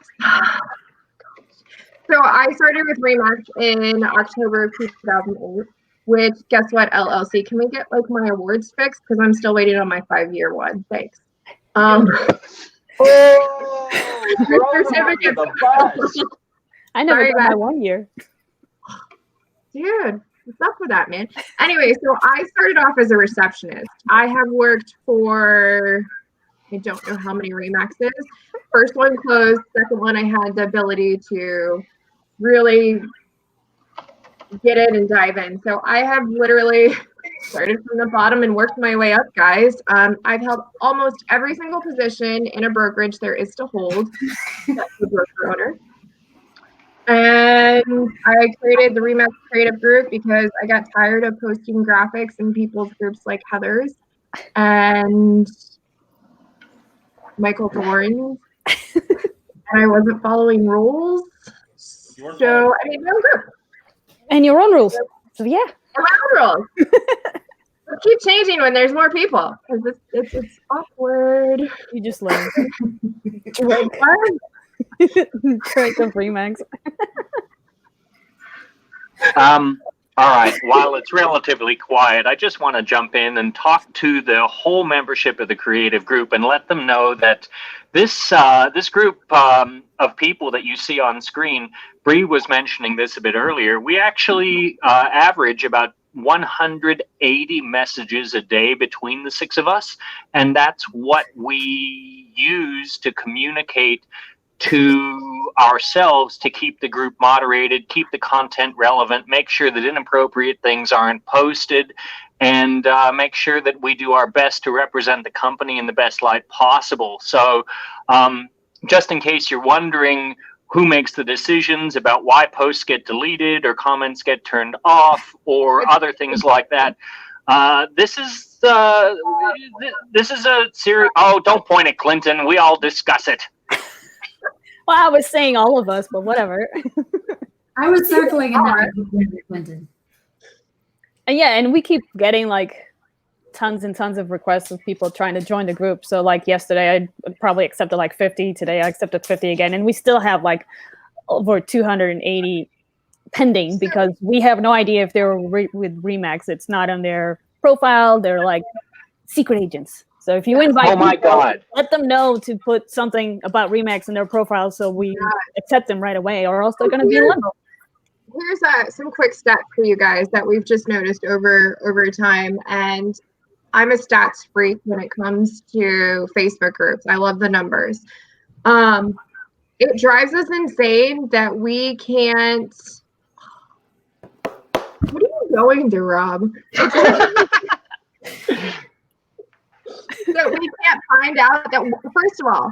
So I started with Remax in October of 2008. Which, guess what, LLC? Can we get my awards fixed? Because I'm still waiting on my 5-year one. Thanks. Certificate. I never Sorry, got my guys. 1 year. Dude, what's up with that, man? Anyway, so I started off as a receptionist. I have worked for, I don't know how many Remaxes. First one closed. Second one, I had the ability to really get in and dive in. So I have literally started from the bottom and worked my way up, guys. I've held almost every single position in a brokerage there is to hold. That's the broker owner. And I created the Remax Creative Group because I got tired of posting graphics in people's groups like Heather's and Michael Thorne. And I wasn't following rules. So I made my own group. And your own rules. So yeah. And my own rules. But keep changing when there's more people because it's awkward. You just learn. Drink of Remax. All right. While it's relatively quiet, I just want to jump in and talk to the whole membership of the creative group and let them know that this group of people that you see on screen, Bri was mentioning this a bit earlier. We actually average about 180 messages a day between the 6 of us, and that's what we use to communicate to ourselves to keep the group moderated, keep the content relevant, make sure that inappropriate things aren't posted, and make sure that we do our best to represent the company in the best light possible. So just in case you're wondering who makes the decisions about why posts get deleted or comments get turned off or other things like that, this is a serious. Oh, don't point at Clinton. We all discuss it. Well, I was saying all of us, but whatever. I was circling in that Clinton. And yeah, and we keep getting tons and tons of requests of people trying to join the group. So like yesterday, I probably accepted like 50. Today, I accepted 50 again, and we still have like over 280 pending because we have no idea if they're with Remax. It's not on their profile. They're like secret agents. So if you invite people, let them know to put something about Remax in their profile so we accept them right away, or else they're going to be in limbo. Here's some quick stats for you guys that we've just noticed over time. And I'm a stats freak when it comes to Facebook groups. I love the numbers. It drives us insane that we can't. What are you going to, Rob? That we can't find out that, first of all,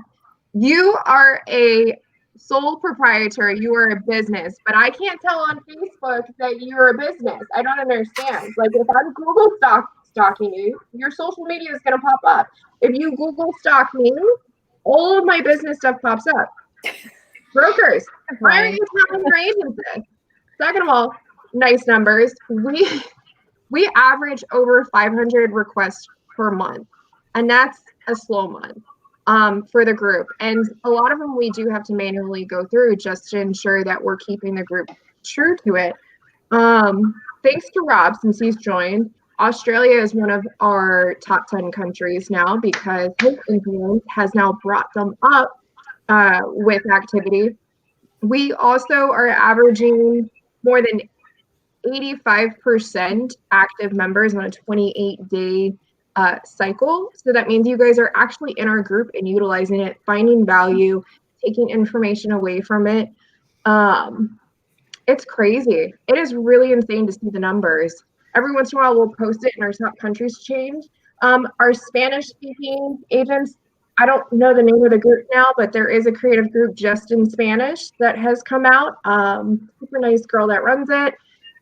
you are a sole proprietor, you are a business, but I can't tell on Facebook that you're a business. I don't understand. Like, if I'm Google stalking you, your social media is going to pop up. If you Google stalk me, all of my business stuff pops up. Brokers, why are you telling your agency? Second of all, nice numbers. We average over 500 requests per month, and that's a slow month for the group. And a lot of them we do have to manually go through just to ensure that we're keeping the group true to it. Thanks to Rob, since he's joined, Australia is one of our top 10 countries now because his influence has now brought them up with activity. We also are averaging more than 85% active members on a 28-day cycle. So that means you guys are actually in our group and utilizing it, finding value, taking information away from it. It's crazy. It is really insane to see the numbers. Every once in a while, we'll post it and our top countries change. Our Spanish-speaking agents, I don't know the name of the group now, but there is a creative group just in Spanish that has come out. Super nice girl that runs it.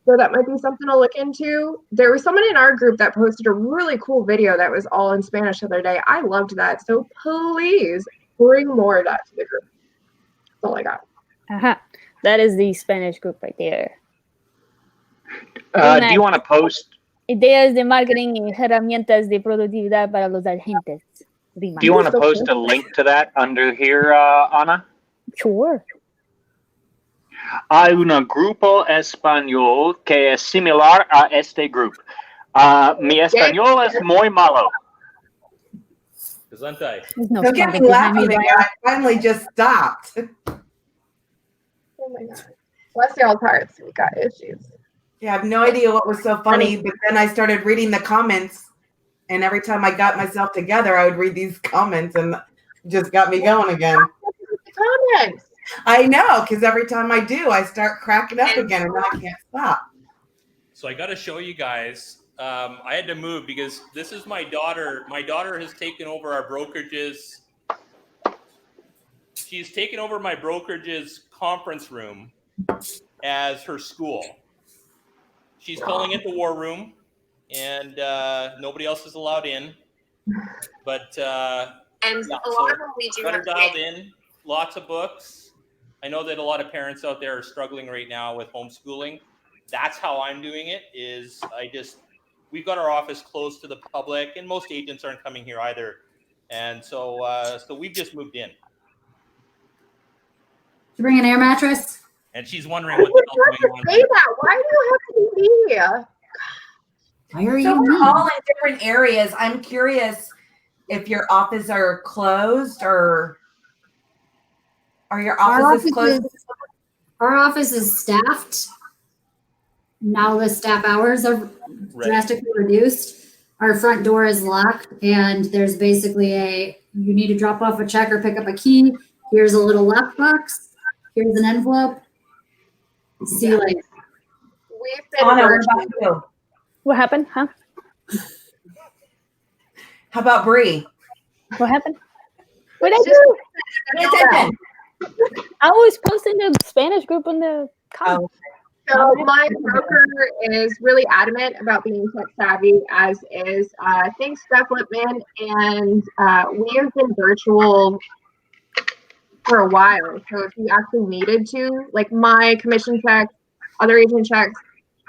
So that might be something to look into. There was someone in our group that posted a really cool video that was all in Spanish the other day. I loved that. So please bring more of that to the group. That's all I got. That is the Spanish group right there. Do you want to post? Ideas de marketing y herramientas de productividad para los agentes. Do you want to post a link to that under here, Ana? Sure. Hay un grupo español que es similar a este grupo. Mi español es muy malo. Don't get me laughing again. I finally just stopped. Oh my God. Bless y'all's hearts. We got issues. Yeah, I have no idea what was so funny, but then I started reading the comments, and every time I got myself together, I would read these comments, and it just got me going again. Comments. I know, because every time I do, I start cracking up again, and then I can't stop. So I got to show you guys. I had to move because this is my daughter. My daughter has taken over our brokerages. She's taken over my brokerage's conference room as her school. She's calling it the war room, and nobody else is allowed in. But a lot of them we do have dialed in. Lots of books. I know that a lot of parents out there are struggling right now with homeschooling. That's how I'm doing it. We've got our office close to the public, and most agents aren't coming here either. And so we've just moved in. You bring an air mattress? And she's wondering what the hell's going on. Say that. Why do you have to be here? Why are So we're all in different areas. I'm curious if your offices are closed or are your offices closed? Our office is staffed. Now the staff hours are drastically reduced. Our front door is locked, and there's basically you need to drop off a check or pick up a key. Here's a little lockbox. Here's an envelope. See you later. What happened? Huh? How about Bri? What happened? What did I do? I was posting the Spanish group in the comments. So my broker is really adamant about being tech savvy, as is thanks Steph Lipman, and we have been virtual for a while. So if you actually needed to, like my commission checks, other agent checks,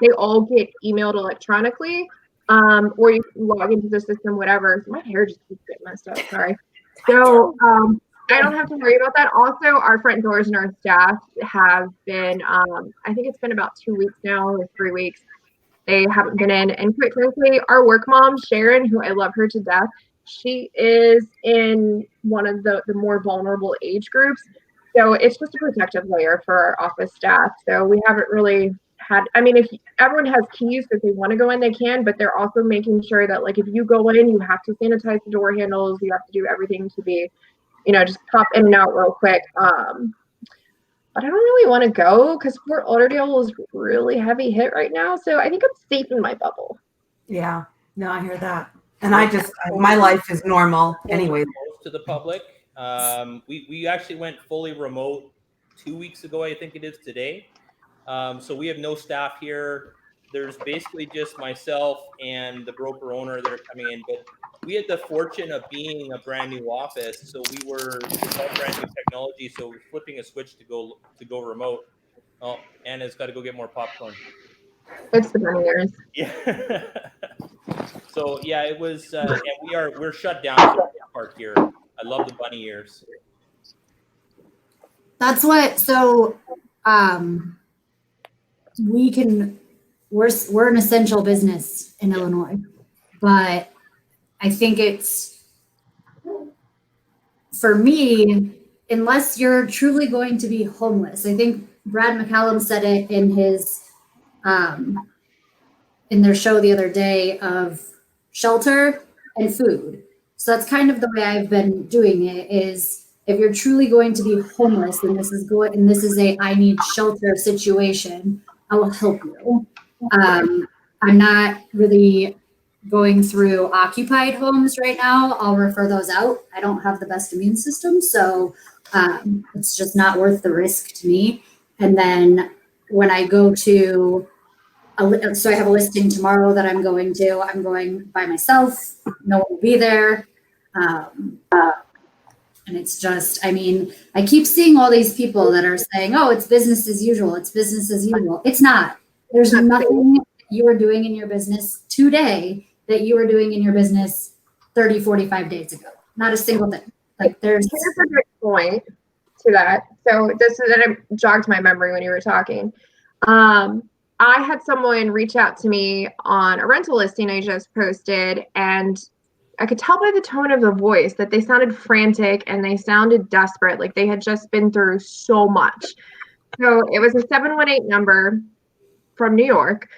they all get emailed electronically. or you can log into the system, whatever. My hair just keeps getting messed up. Sorry. So I don't have to worry about that. Also, our front doors and our staff have been, I think it's been about 2 weeks now or 3 weeks. They haven't been in. And quite frankly, our work mom, Sharon, who I love her to death, she is in one of the more vulnerable age groups. So it's just a protective layer for our office staff. So we haven't really had, I mean, if everyone has keys, if they want to go in, they can, but they're also making sure that, like, if you go in, you have to sanitize the door handles. You have to do everything to be, just pop in and out real quick. But I don't really want to go because Fort Lauderdale is really heavy hit right now. So I think I'm safe in my bubble. Yeah, no, I hear that. And my life is normal anyway. Most to the public. We actually went fully remote 2 weeks ago, I think it is today. So we have no staff here. There's basically just myself and the broker owner that are coming in. But we had the fortune of being a brand new office, so it was all brand new technology. So we're flipping a switch to go remote. Oh, Anna's got to go get more popcorn. It's the bunny ears. Yeah. So yeah, it was, and we're shut down for the part here. I love the bunny ears. That's what. So, we're an essential business in Illinois, but I think it's, for me, unless you're truly going to be homeless. I think Brad McCallum said it in his in their show the other day of shelter and food. So that's kind of the way I've been doing it, is if you're truly going to be homeless and this is a I need shelter situation, I will help you. I'm not really going through occupied homes right now. I'll refer those out. I don't have the best immune system, so it's just not worth the risk to me. And then when I go to, so I have a listing tomorrow that I'm going by myself. No one will be there. And it's just, I mean, I keep seeing all these people that are saying, oh, it's business as usual. It's business as usual. It's not. There's nothing you are doing in your business today that you were doing in your business 30, 45 days ago. Not a single thing. Like here's a good point to that. So it jogged my memory when you were talking. I had someone reach out to me on a rental listing I just posted, and I could tell by the tone of the voice that they sounded frantic and they sounded desperate, like they had just been through so much. So it was a 718 number from New York,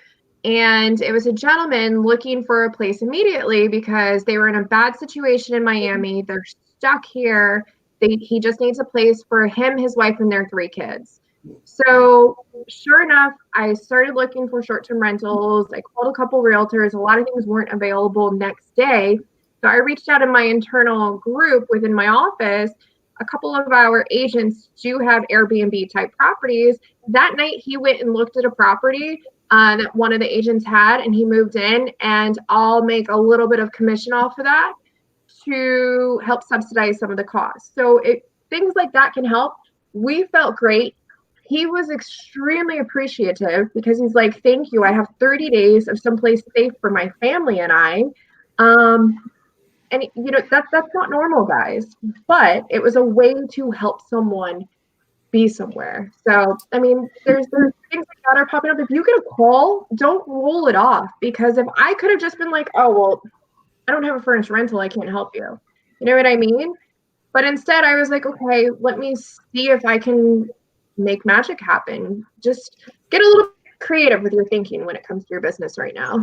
and it was a gentleman looking for a place immediately because they were in a bad situation in Miami. They're stuck here. He just needs a place for him, his wife, and their 3 kids. So sure enough, I started looking for short-term rentals. I called a couple realtors. A lot of things weren't available next day. So I reached out in my internal group within my office. A couple of our agents do have Airbnb type properties. That night he went and looked at a property that one of the agents had, and he moved in, and I'll make a little bit of commission off of that to help subsidize some of the costs. So things like that can help. We felt great. He was extremely appreciative because he's like, thank you. I have 30 days of someplace safe for my family and I. And that's not normal, guys, but it was a way to help someone be somewhere. So, I mean, there's things like that are popping up. If you get a call, don't roll it off, because if I could have just been like, oh, well, I don't have a furnished rental, I can't help you. You know what I mean? But instead I was like, okay, let me see if I can make magic happen. Just get a little creative with your thinking when it comes to your business right now.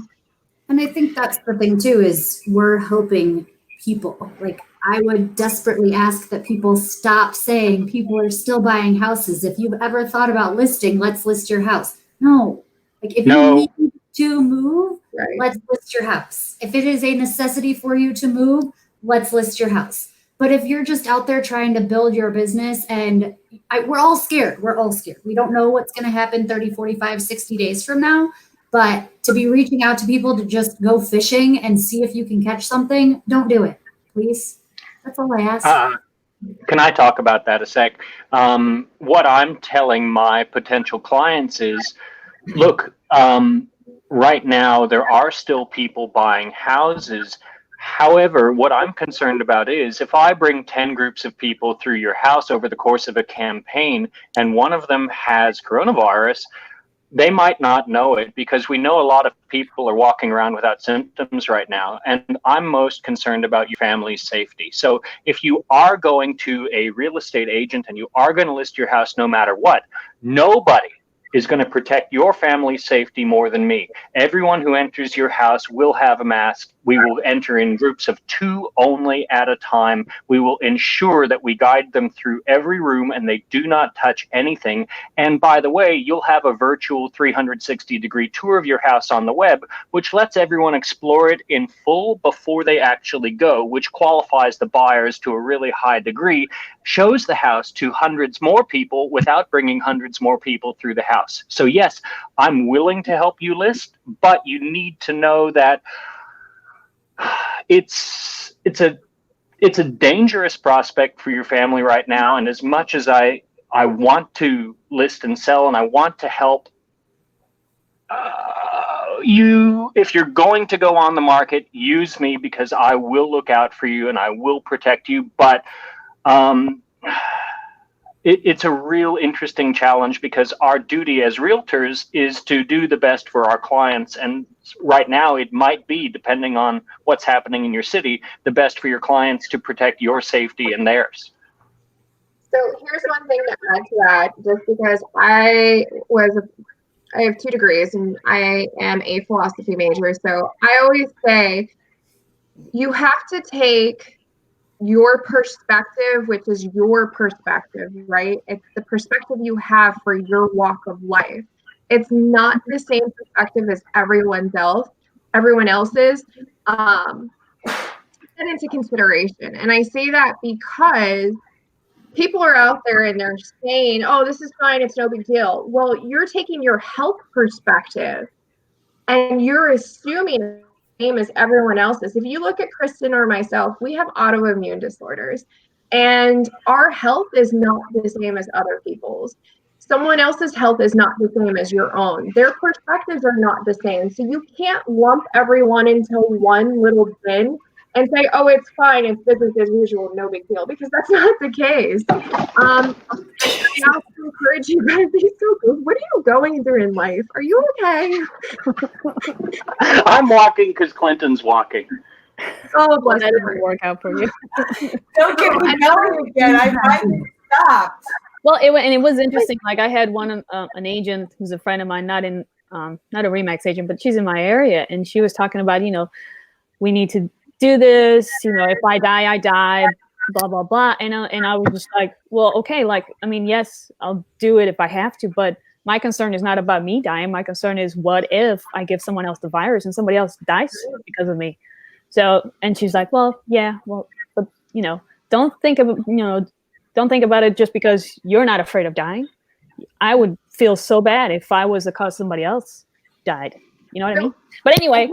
And I think that's the thing too, is we're helping people. Like, I would desperately ask that people stop saying people are still buying houses. If you've ever thought about listing, let's list your house. No. Like, if you need to move, right, let's list your house. If it is a necessity for you to move, let's list your house. But if you're just out there trying to build your business, and we're all scared. We're all scared. We don't know what's going to happen 30, 45, 60 days from now. But to be reaching out to people to just go fishing and see if you can catch something, don't do it, please. That's all I ask. Can I talk about that a sec? What I'm telling my potential clients is, look, right now there are still people buying houses. However, what I'm concerned about is if I bring 10 groups of people through your house over the course of a campaign and one of them has coronavirus, they might not know it, because we know a lot of people are walking around without symptoms right now. And I'm most concerned about your family's safety. So if you are going to a real estate agent and you are going to list your house no matter what, nobody is going to protect your family's safety more than me. Everyone who enters your house will have a mask. We will enter in groups of 2 only at a time. We will ensure that we guide them through every room and they do not touch anything. And by the way, you'll have a virtual 360-degree tour of your house on the web, which lets everyone explore it in full before they actually go, which qualifies the buyers to a really high degree, shows the house to hundreds more people without bringing hundreds more people through the house. So yes, I'm willing to help you list, but you need to know that it's a dangerous prospect for your family right now. And as much as I want to list and sell and I want to help, if you're going to go on the market, use me, because I will look out for you and I will protect you. But it's a real interesting challenge, because our duty as realtors is to do the best for our clients. And right now it might be, depending on what's happening in your city, the best for your clients to protect your safety and theirs. So here's one thing to add to that, just because I have 2 degrees and I am a philosophy major. So I always say you have to take your perspective, which is your perspective, right? It's the perspective you have for your walk of life. It's not the same perspective as everyone else's. Take that into consideration. And I say that because people are out there and they're saying, oh, this is fine, it's no big deal. Well, you're taking your health perspective and you're assuming the same as everyone else's. If you look at Kristen or myself, we have autoimmune disorders and our health is not the same as other people's. Someone else's health is not the same as your own. Their perspectives are not the same. So you can't lump everyone into one little bin and say, oh, it's fine, it's business as usual, no big deal, because that's not the case. I also encourage you guys to be so good. What are you going through in life? Are you okay? I'm walking because Clinton's walking. Oh, bless That you. didn't work out for you. Don't get me going again. I finally stopped. Well, it was interesting. Like I had an agent who's a friend of mine, not a Remax agent, but she's in my area, and she was talking about, we need to do this. If I die, I die. Blah blah blah. And I was just like, well, okay, yes, I'll do it if I have to, but my concern is not about me dying. My concern is, what if I give someone else the virus and somebody else dies because of me? So, and she's like, well, yeah, well, but don't think about it just because you're not afraid of dying. I would feel so bad if I was the cause somebody else died. You know what I mean? But anyway,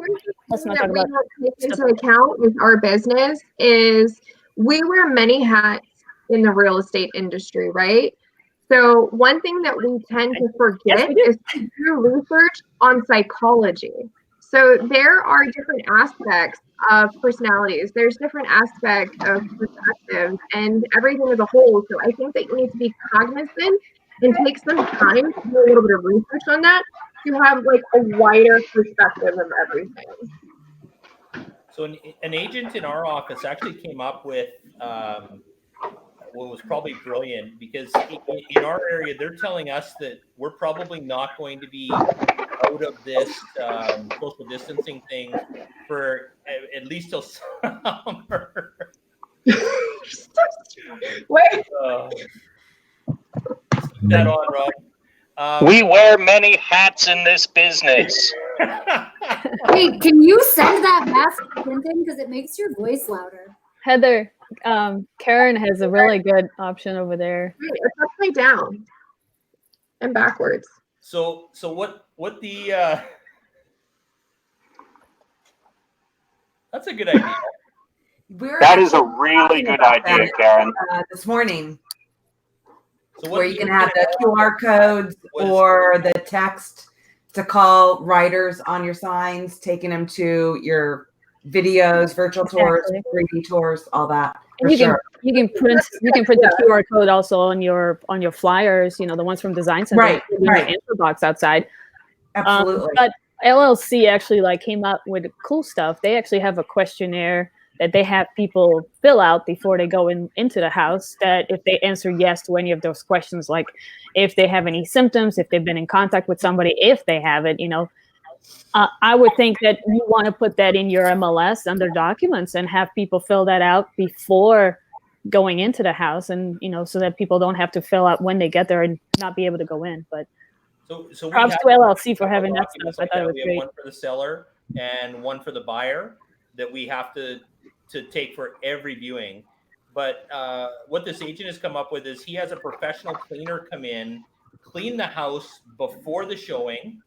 let's not talk about take into account with our business is we wear many hats in the real estate industry, right? So one thing that we tend to forget is to do research on psychology. So there are different aspects of personalities. There's different aspects of perspectives and everything as a whole. So I think that you need to be cognizant and take some time to do a little bit of research on that to have like a wider perspective of everything. So an agent in our office actually came up with what was probably brilliant, because in our area, they're telling us that we're probably not going to be out of this social distancing thing for at least till summer. Wait. Keep that on, Rob. We wear many hats in this business. Hey, can you send that mask to Clinton, because it makes your voice louder? Heather, Karen has a really good option over there. It's upside down and backwards. So what the that's a good idea. That is a really good idea, Karen. This morning. So where you can have the QR codes or the text to call writers on your signs, taking them to your videos, virtual tours, Exactly. 3D tours, all that. For And sure. you can print the QR code also on your flyers. You know, the ones from Design Center, Right, in right. the answer box outside. Absolutely. But LLC actually came up with cool stuff. They actually have a questionnaire that they have people fill out before they go into the house, that if they answer yes to any of those questions, like if they have any symptoms, if they've been in contact with somebody, if they have it, I would think that you want to put that in your MLS under documents and have people fill that out before going into the house, and so that people don't have to fill out when they get there and not be able to go in. But So we props have to LLC for having that documents stuff. I like thought that. it was We have great. one for the seller and one for the buyer that we have to take for every viewing. But what this agent has come up with is he has a professional cleaner come in, clean the house before the showing,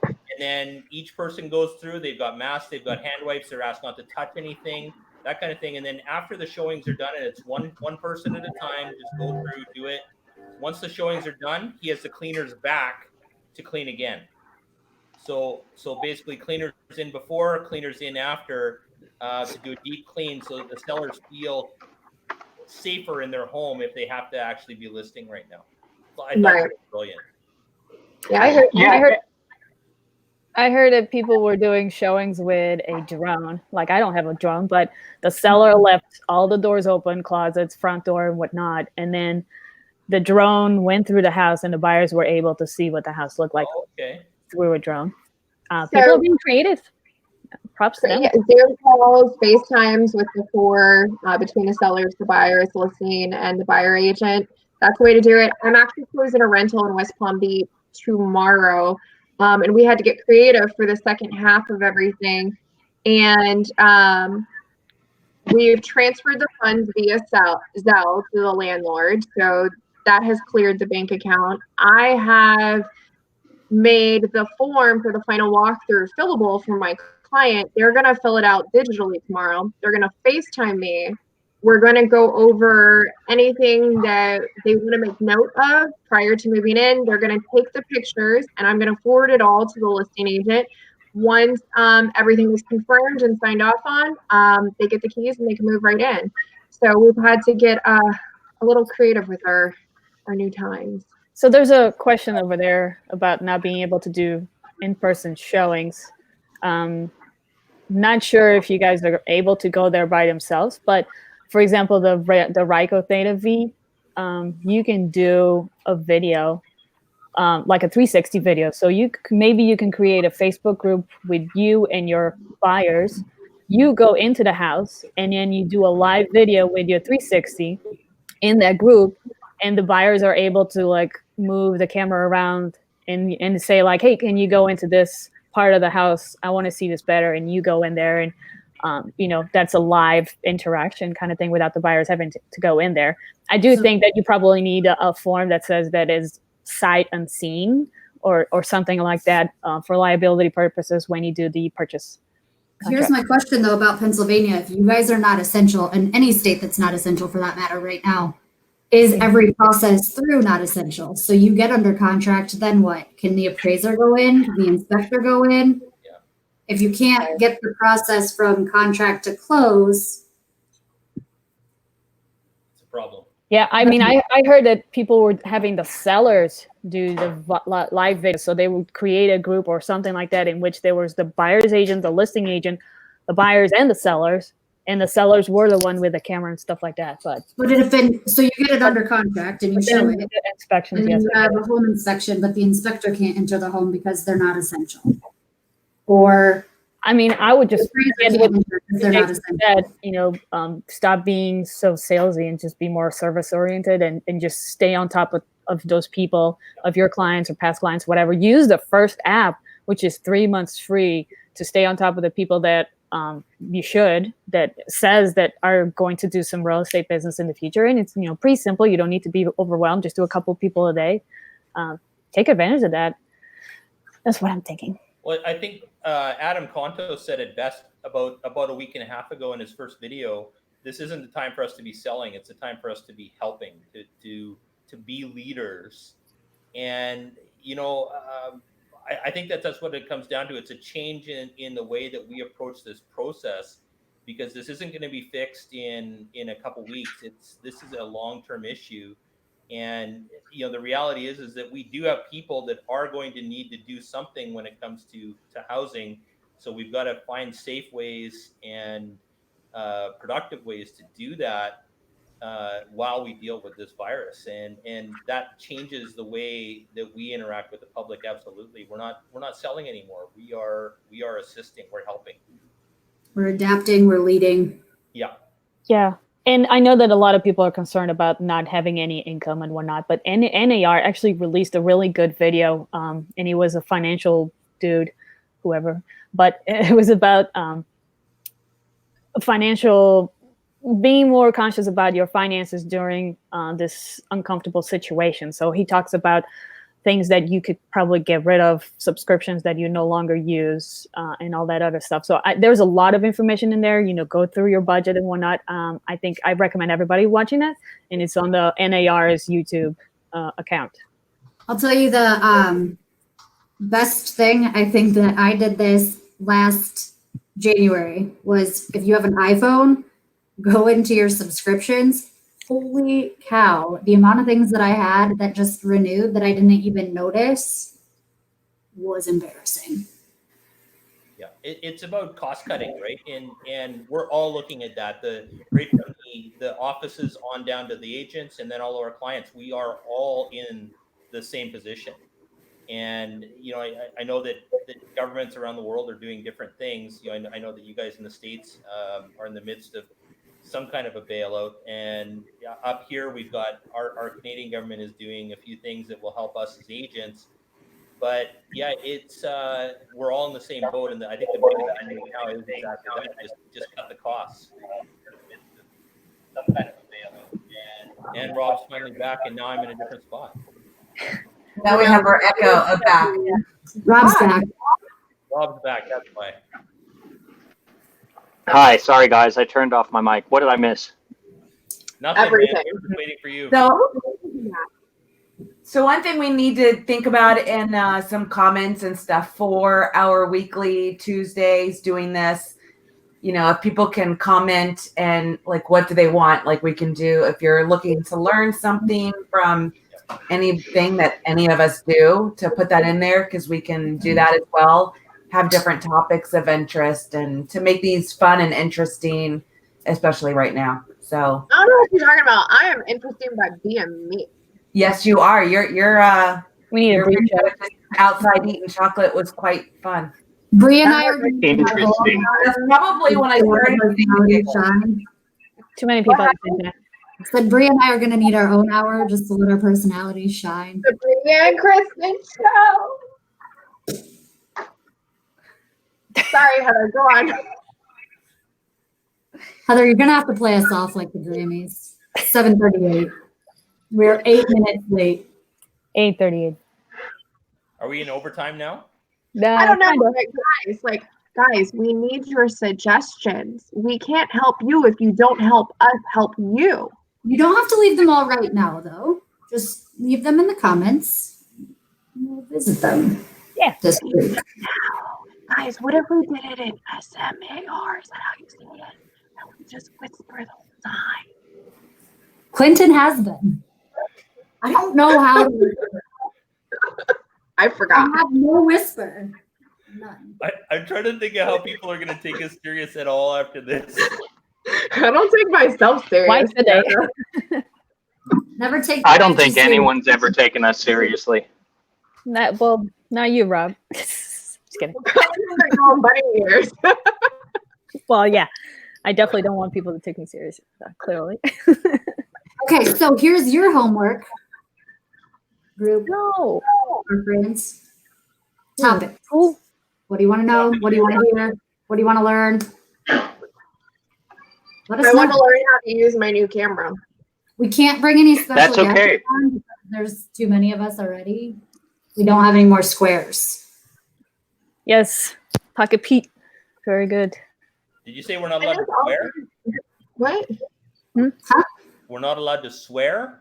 and then each person goes through. They've got masks, they've got hand wipes. They're asked not to touch anything, that kind of thing. And then after the showings are done, and it's one person at a time, just go through, do it. Once the showings are done, he has the cleaners back to clean again. So basically, cleaners in before, cleaners in after, to do a deep clean, so that the sellers feel safer in their home if they have to actually be listing right now. So I thought that was brilliant. Yeah, I heard that people were doing showings with a drone. Like, I don't have a drone, but the seller left all the doors open, closets, front door, and whatnot, and then the drone went through the house, and the buyers were able to see what the house looked like through a drone. People are being creative. Props to them. Yeah, Zoom calls, FaceTimes with the four between the sellers, the buyers, listing, and the buyer agent. That's the way to do it. I'm actually closing a rental in West Palm Beach tomorrow, and we had to get creative for the second half of everything. And we've transferred the funds via Zelle to the landlord, so that has cleared the bank account. I have made the form for the final walkthrough fillable for my client. They're going to fill it out digitally tomorrow. They're going to FaceTime me. We're going to go over anything that they want to make note of prior to moving in. They're going to take the pictures, and I'm going to forward it all to the listing agent. Once everything is confirmed and signed off on, they get the keys and they can move right in. So we've had to get a little creative with our new times. So there's a question over there about not being able to do in-person showings. Not sure if you guys are able to go there by themselves, but for example, the Ryko Theta V, you can do a video, like a 360 video. So maybe you can create a Facebook group with you and your buyers. You go into the house and then you do a live video with your 360 in that group, and the buyers are able to move the camera around and say like, hey, can you go into this part of the house? I want to see this better. And you go in there, and that's a live interaction kind of thing without the buyers having to go in there. I do think that you probably need a form that says that is sight unseen or something like that for liability purposes when you do the purchase contract. Here's my question though about Pennsylvania. If you guys are not essential, in any state that's not essential for that matter right now, is every process through not essential? So you get under contract, then what? Can the appraiser go in? Can the inspector go in? Yeah. If you can't get the process from contract to close, It's a problem. Yeah, I mean, I heard that people were having the sellers do the live video. So they would create a group or something like that in which there was the buyer's agent, the listing agent, the buyers, and the sellers. And the sellers were the one with the camera and stuff like that. But so you get it under contract and you show it. Inspections, and yes. you have a home inspection, but the inspector can't enter the home because they're not essential. Or I mean, I would just they're not essential. stop being so salesy and just be more service oriented and just stay on top of those people, of your clients or past clients, whatever. Use the first app, which is 3 months free, to stay on top of the people that that says that are going to do some real estate business in the future. And it's, pretty simple. You don't need to be overwhelmed. Just do a couple people a day. Take advantage of that. That's what I'm thinking. Well, I think Adam Conto said it best about a week and a half ago in his first video. This isn't the time for us to be selling. It's the time for us to be helping, to be leaders. And, I think that's what it comes down to. It's a change in the way that we approach this process, because this isn't going to be fixed in a couple weeks. This is a long-term issue. And the reality is that we do have people that are going to need to do something when it comes to housing. So we've got to find safe ways and productive ways to do that while we deal with this virus, and that changes the way that we interact with the public. Absolutely, we're not selling anymore. We are assisting. We're helping. We're adapting. We're leading. Yeah. And I know that a lot of people are concerned about not having any income and whatnot, but NAR actually released a really good video, and he was a financial dude, whoever, but it was about financial, being more conscious about your finances during this uncomfortable situation. So he talks about things that you could probably get rid of, subscriptions that you no longer use, and all that other stuff. So there's a lot of information in there, go through your budget and whatnot. I think I recommend everybody watching that, and it's on the NAR's YouTube account. I'll tell you the best thing, I think that I did this last January, was if you have an iPhone, go into your subscriptions. Holy cow, the amount of things that I had that just renewed that I didn't even notice was embarrassing. Yeah, it's about cost cutting, right? And we're all looking at that. Right from the offices on down to the agents, and then all of our clients, we are all in the same position. And I know that governments around the world are doing different things. I know that you guys in the States are in the midst of some kind of a bailout, and up here we've got our Canadian government is doing a few things that will help us as agents. But yeah, it's we're all in the same boat, and I think the biggest thing now is exactly that: just cut the costs. Some kind of a bailout. And Rob's finally back, and now I'm in a different spot. Now we have our echo back. Rob's back. Rob's back. That's why. Hi, sorry guys, I turned off my mic. What did I miss? Nothing. Everything. Man. We're just waiting for you. So one thing we need to think about in some comments and stuff for our weekly Tuesdays doing this, if people can comment and like, what do they want? Like we can do, if you're looking to learn something from anything that any of us do, to put that in there, because we can do that as well. Have different topics of interest and to make these fun and interesting, especially right now. So I don't know what you're talking about. I am interesting by being me. yes, you are. You're We need a brief outside eating chocolate was quite fun. Bri and I are Interesting. That's probably when I started eating. Too many people have said that. Said Bri and I are going to need our own hour just to let our personalities shine. The Bri and Kristen show. Sorry, Heather, go on. Heather, you're going to have to play us off like the Grammys. 7:38. We're 8 minutes late. 8:38. Are we in overtime now? I don't know, guys, we need your suggestions. We can't help you if you don't help us help you. You don't have to leave them all right now, though. Just leave them in the comments. We'll visit them. Yeah. This week. Guys, what if we did it in SMAR? Is that how you say it? And we just whisper the whole time. Clinton has been. I don't know how to. I forgot. I have no whisper. None. I'm trying to think of how people are going to take us serious at all after this. I don't take myself serious. Why should they? Never take. I don't think anyone's ever taken us seriously. Not you, Rob. Just kidding. Bunny ears. Well, yeah, I definitely don't want people to take me serious. Clearly. Okay, so here's your homework. Group. No. Our friends. Topic. Cool. What do you want to know? What do you want to hear? What do you want to learn? Let us I know. want to learn how to use my new camera. We can't bring any special That's okay. guests on because there's too many of us already. We don't have any more squares. Yes. Pocket Pete. Very good. Did you say we're not allowed to swear? What? Huh? We're not allowed to swear?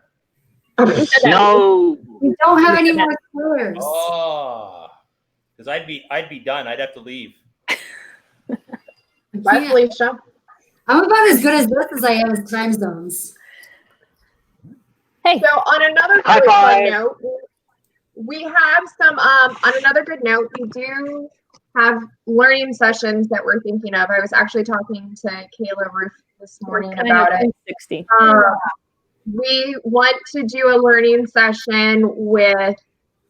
No. We don't have any more squares. Oh. Because I'd be done. I'd have to leave. Bye, Felicia. I'm about as good as this as I am with time zones. Hey. So on another really fun note, we have some, on another good note, we do have learning sessions that we're thinking of. I was actually talking to Kayla Roof this morning about it. 60. We want to do a learning session with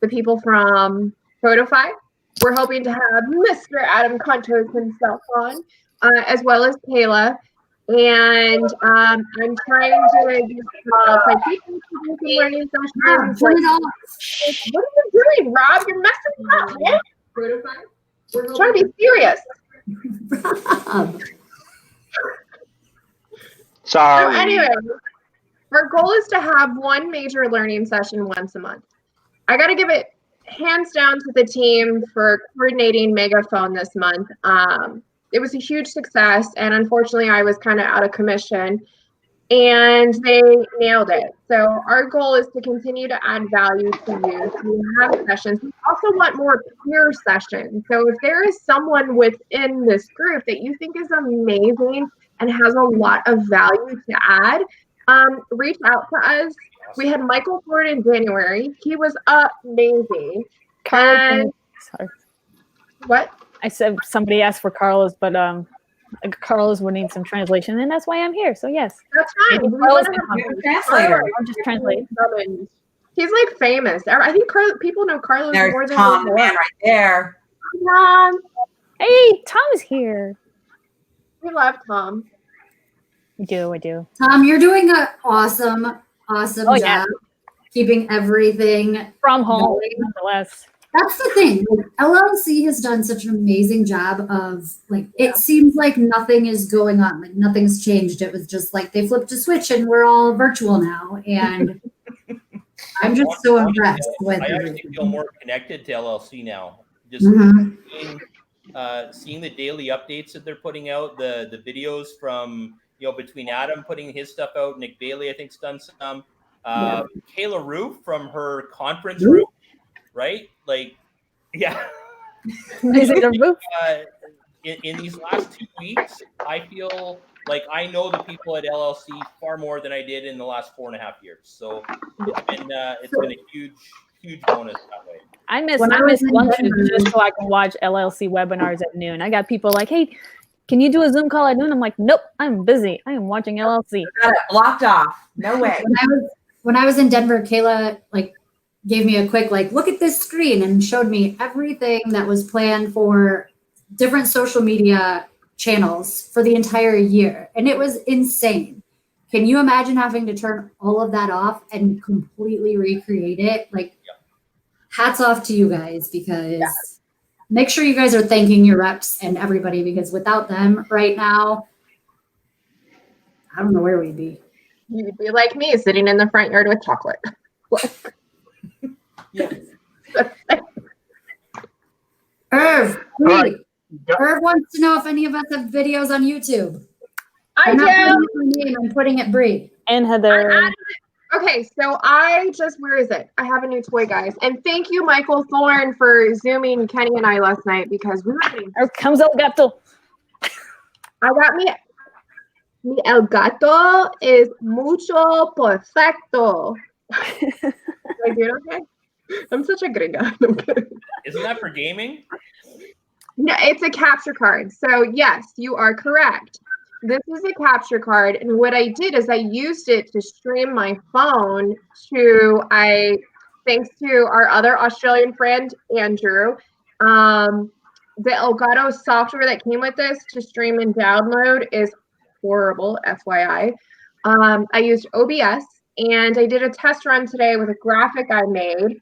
the people from Photify. We're hoping to have Mr. Adam Contos himself on, as well as Kayla. And I'm trying to get outside people to do some learning sessions. What are you doing, Rob? You're messing up, man. We're trying to be serious. Sorry. So anyway, our goal is to have one major learning session once a month. I got to give it hands down to the team for coordinating Megaphone this month. It was a huge success, and unfortunately, I was kind of out of commission, and they nailed it. So our goal is to continue to add value to you. We have sessions. We also want more peer sessions. So if there is someone within this group that you think is amazing and has a lot of value to add, reach out to us. We had Michael Ford in January. He was amazing. Sorry. What? I said somebody asked for Carlos, but Carlos would need some translation, and that's why I'm here. So yes, that's fine. Carlos Translator. I'll just translate. He's like famous. I think people know Carlos more than Tom, the man right there. Tom. Hey, Tom is here. We love Tom. I do. Tom, you're doing an awesome job. Yeah. Keeping everything from home, going. Nonetheless. That's the thing. Like, LLC has done such an amazing job of it seems like nothing is going on. Like nothing's changed. It was just like they flipped a switch and we're all virtual now. And I'm just so impressed with I everything. actually feel more connected to LLC now. Just seeing the daily updates that they're putting out, the videos from between Adam putting his stuff out, Nick Bailey I think's done some. Kayla Roof from her conference room, right? Like, yeah. Is it a roof? In these last 2 weeks, I feel like I know the people at LLC far more than I did in the last 4.5 years. So it's been a huge bonus that way. I miss lunches just so I can watch LLC webinars at noon. I got people like, hey, can you do a Zoom call at noon? I'm like, nope, I'm busy. I am watching LLC. Got it blocked off. No way. When I was in Denver, Kayla gave me a quick look at this screen and showed me everything that was planned for different social media channels for the entire year. And it was insane. Can you imagine having to turn all of that off and completely recreate it? Hats off to you guys, because make sure you guys are thanking your reps and everybody, because without them right now, I don't know where we'd be. You'd be like me, sitting in the front yard with chocolate. Yes. Irv wants to know if any of us have videos on YouTube. I do. I'm putting it Bri. And Heather. Okay, so where is it? I have a new toy, guys. And thank you, Michael Thorne, for Zooming Kenny and I last night, because we were getting... Here comes El Gato. I got mi El Gato is mucho perfecto. Did I do it okay? I'm such a gringa. I'm kidding. Isn't that for gaming? No, it's a capture card. So yes, you are correct. This is a capture card, and what I did is I used it to stream my phone to, thanks to our other Australian friend, Andrew, the Elgato software that came with this to stream and download is horrible, FYI. I used OBS, and I did a test run today with a graphic I made.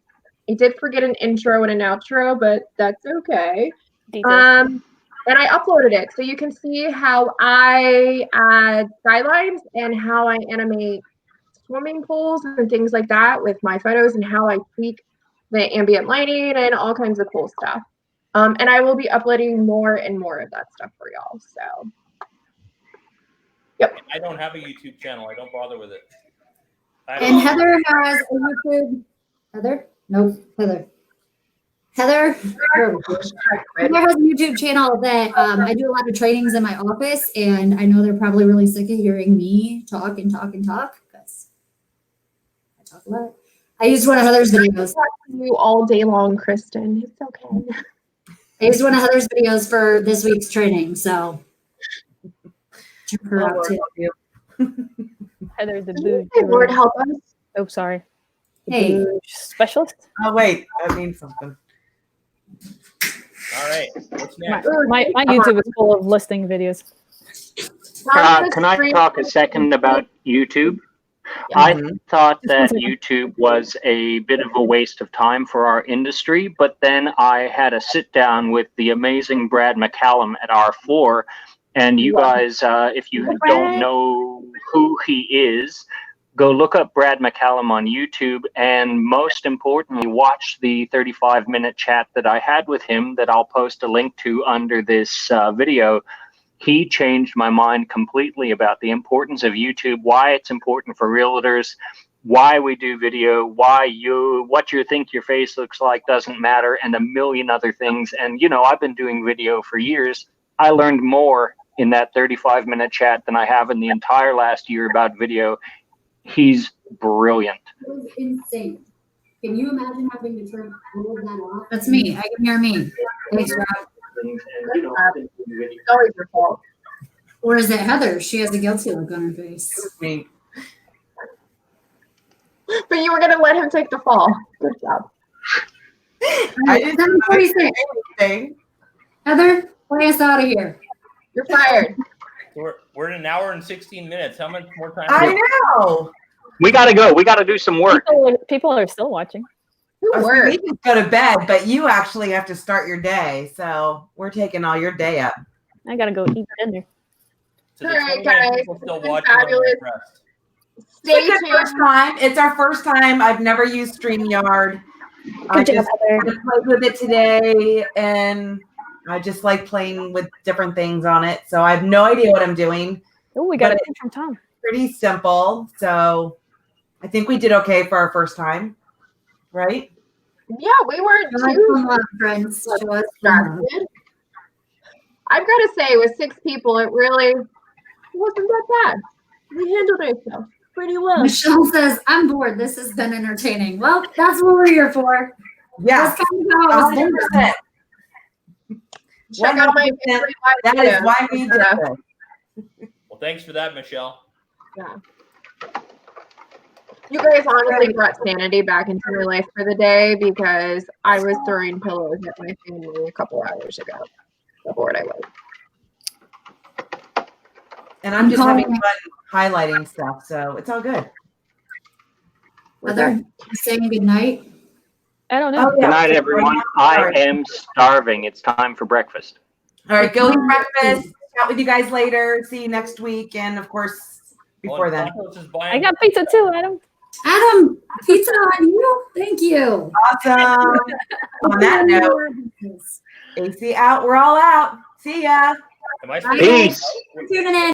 I did forget an intro and an outro, but that's okay. And I uploaded it, so you can see how I add skylines and how I animate swimming pools and things like that with my photos, and how I tweak the ambient lighting and all kinds of cool stuff. And I will be uploading more and more of that stuff for y'all. So, yep. I don't have a YouTube channel. I don't bother with it. And Heather has a YouTube. Heather? Nope. Heather. Heather has a YouTube channel that I do a lot of trainings in my office, and I know they're probably really sick of hearing me talk and talk and talk because I talk a lot. I used one of Heather's videos. You all day long, Kristen. It's okay. I used one of Heather's videos for this week's training, so check her out too. Heather the booze. Lord help us. Oh, sorry. The Hey. booze specialist. Oh wait, that means something. All right. What's next? My YouTube is full of listing videos. Can I talk a second about YouTube? I thought that YouTube was a bit of a waste of time for our industry, but then I had a sit down with the amazing Brad McCallum at R4, and you guys, if you don't know who he is, go look up Brad McCallum on YouTube, and most importantly, watch the 35-minute chat that I had with him that I'll post a link to under this video. He changed my mind completely about the importance of YouTube, why it's important for realtors, why we do video, what you think your face looks like doesn't matter, and a million other things. And, you know, I've been doing video for years. I learned more in that 35-minute chat than I have in the entire last year about video. He's brilliant. It was insane. Can you imagine having to turn all of that off? That's me. I can hear me. Thanks, Rob. It's always your fault. Or is it Heather? She has a guilty look on her face. Me. But you were going to let him take the fall. Good job. I didn't say anything. Heather, play us out of here. You're fired. We're in an hour and 16 minutes. How much more time? I know. We gotta go. We gotta do some work. People are still watching. We can go to bed, but you actually have to start your day, so we're taking all your day up. I gotta go eat dinner. So All right, guys. people still It's been watching. fabulous. Stay It's our first tuned. time. It's our first time. I've never used StreamYard. I Good job, just Heather. played with it today, and I just like playing with different things on it. So I have no idea what I'm doing. Oh, we got But a tip from Tom. Pretty simple. So I think we did okay for our first time, right? Yeah, we weren't Show us too some love, friends. Show us some love. distracted. I've got to say, with 6 people, it really wasn't that bad. We handled ourselves pretty well. Michelle says, I'm bored. This has been entertaining. Well, that's what we're here for. Yeah. That's kind of how it was 100%. Check out my 100%. Bri That White is video. why we do it. Well, thanks for that, Michelle. Yeah. You guys honestly brought sanity back into my life for the day because I was throwing pillows at my family a couple hours ago. How bored I was. And I'm just having fun highlighting stuff, so it's all good. Heather, saying good night. I don't know. Oh, yeah. Good night, everyone. I am starving. It's time for breakfast. All right, go eat breakfast. Chat with you guys later. See you next week, and of course, before then. I got pizza too, Adam. Adam, pizza on you. Thank you. Awesome. On that note, AC out. We're all out. See ya. Am I Bye. Peace. Tuning in.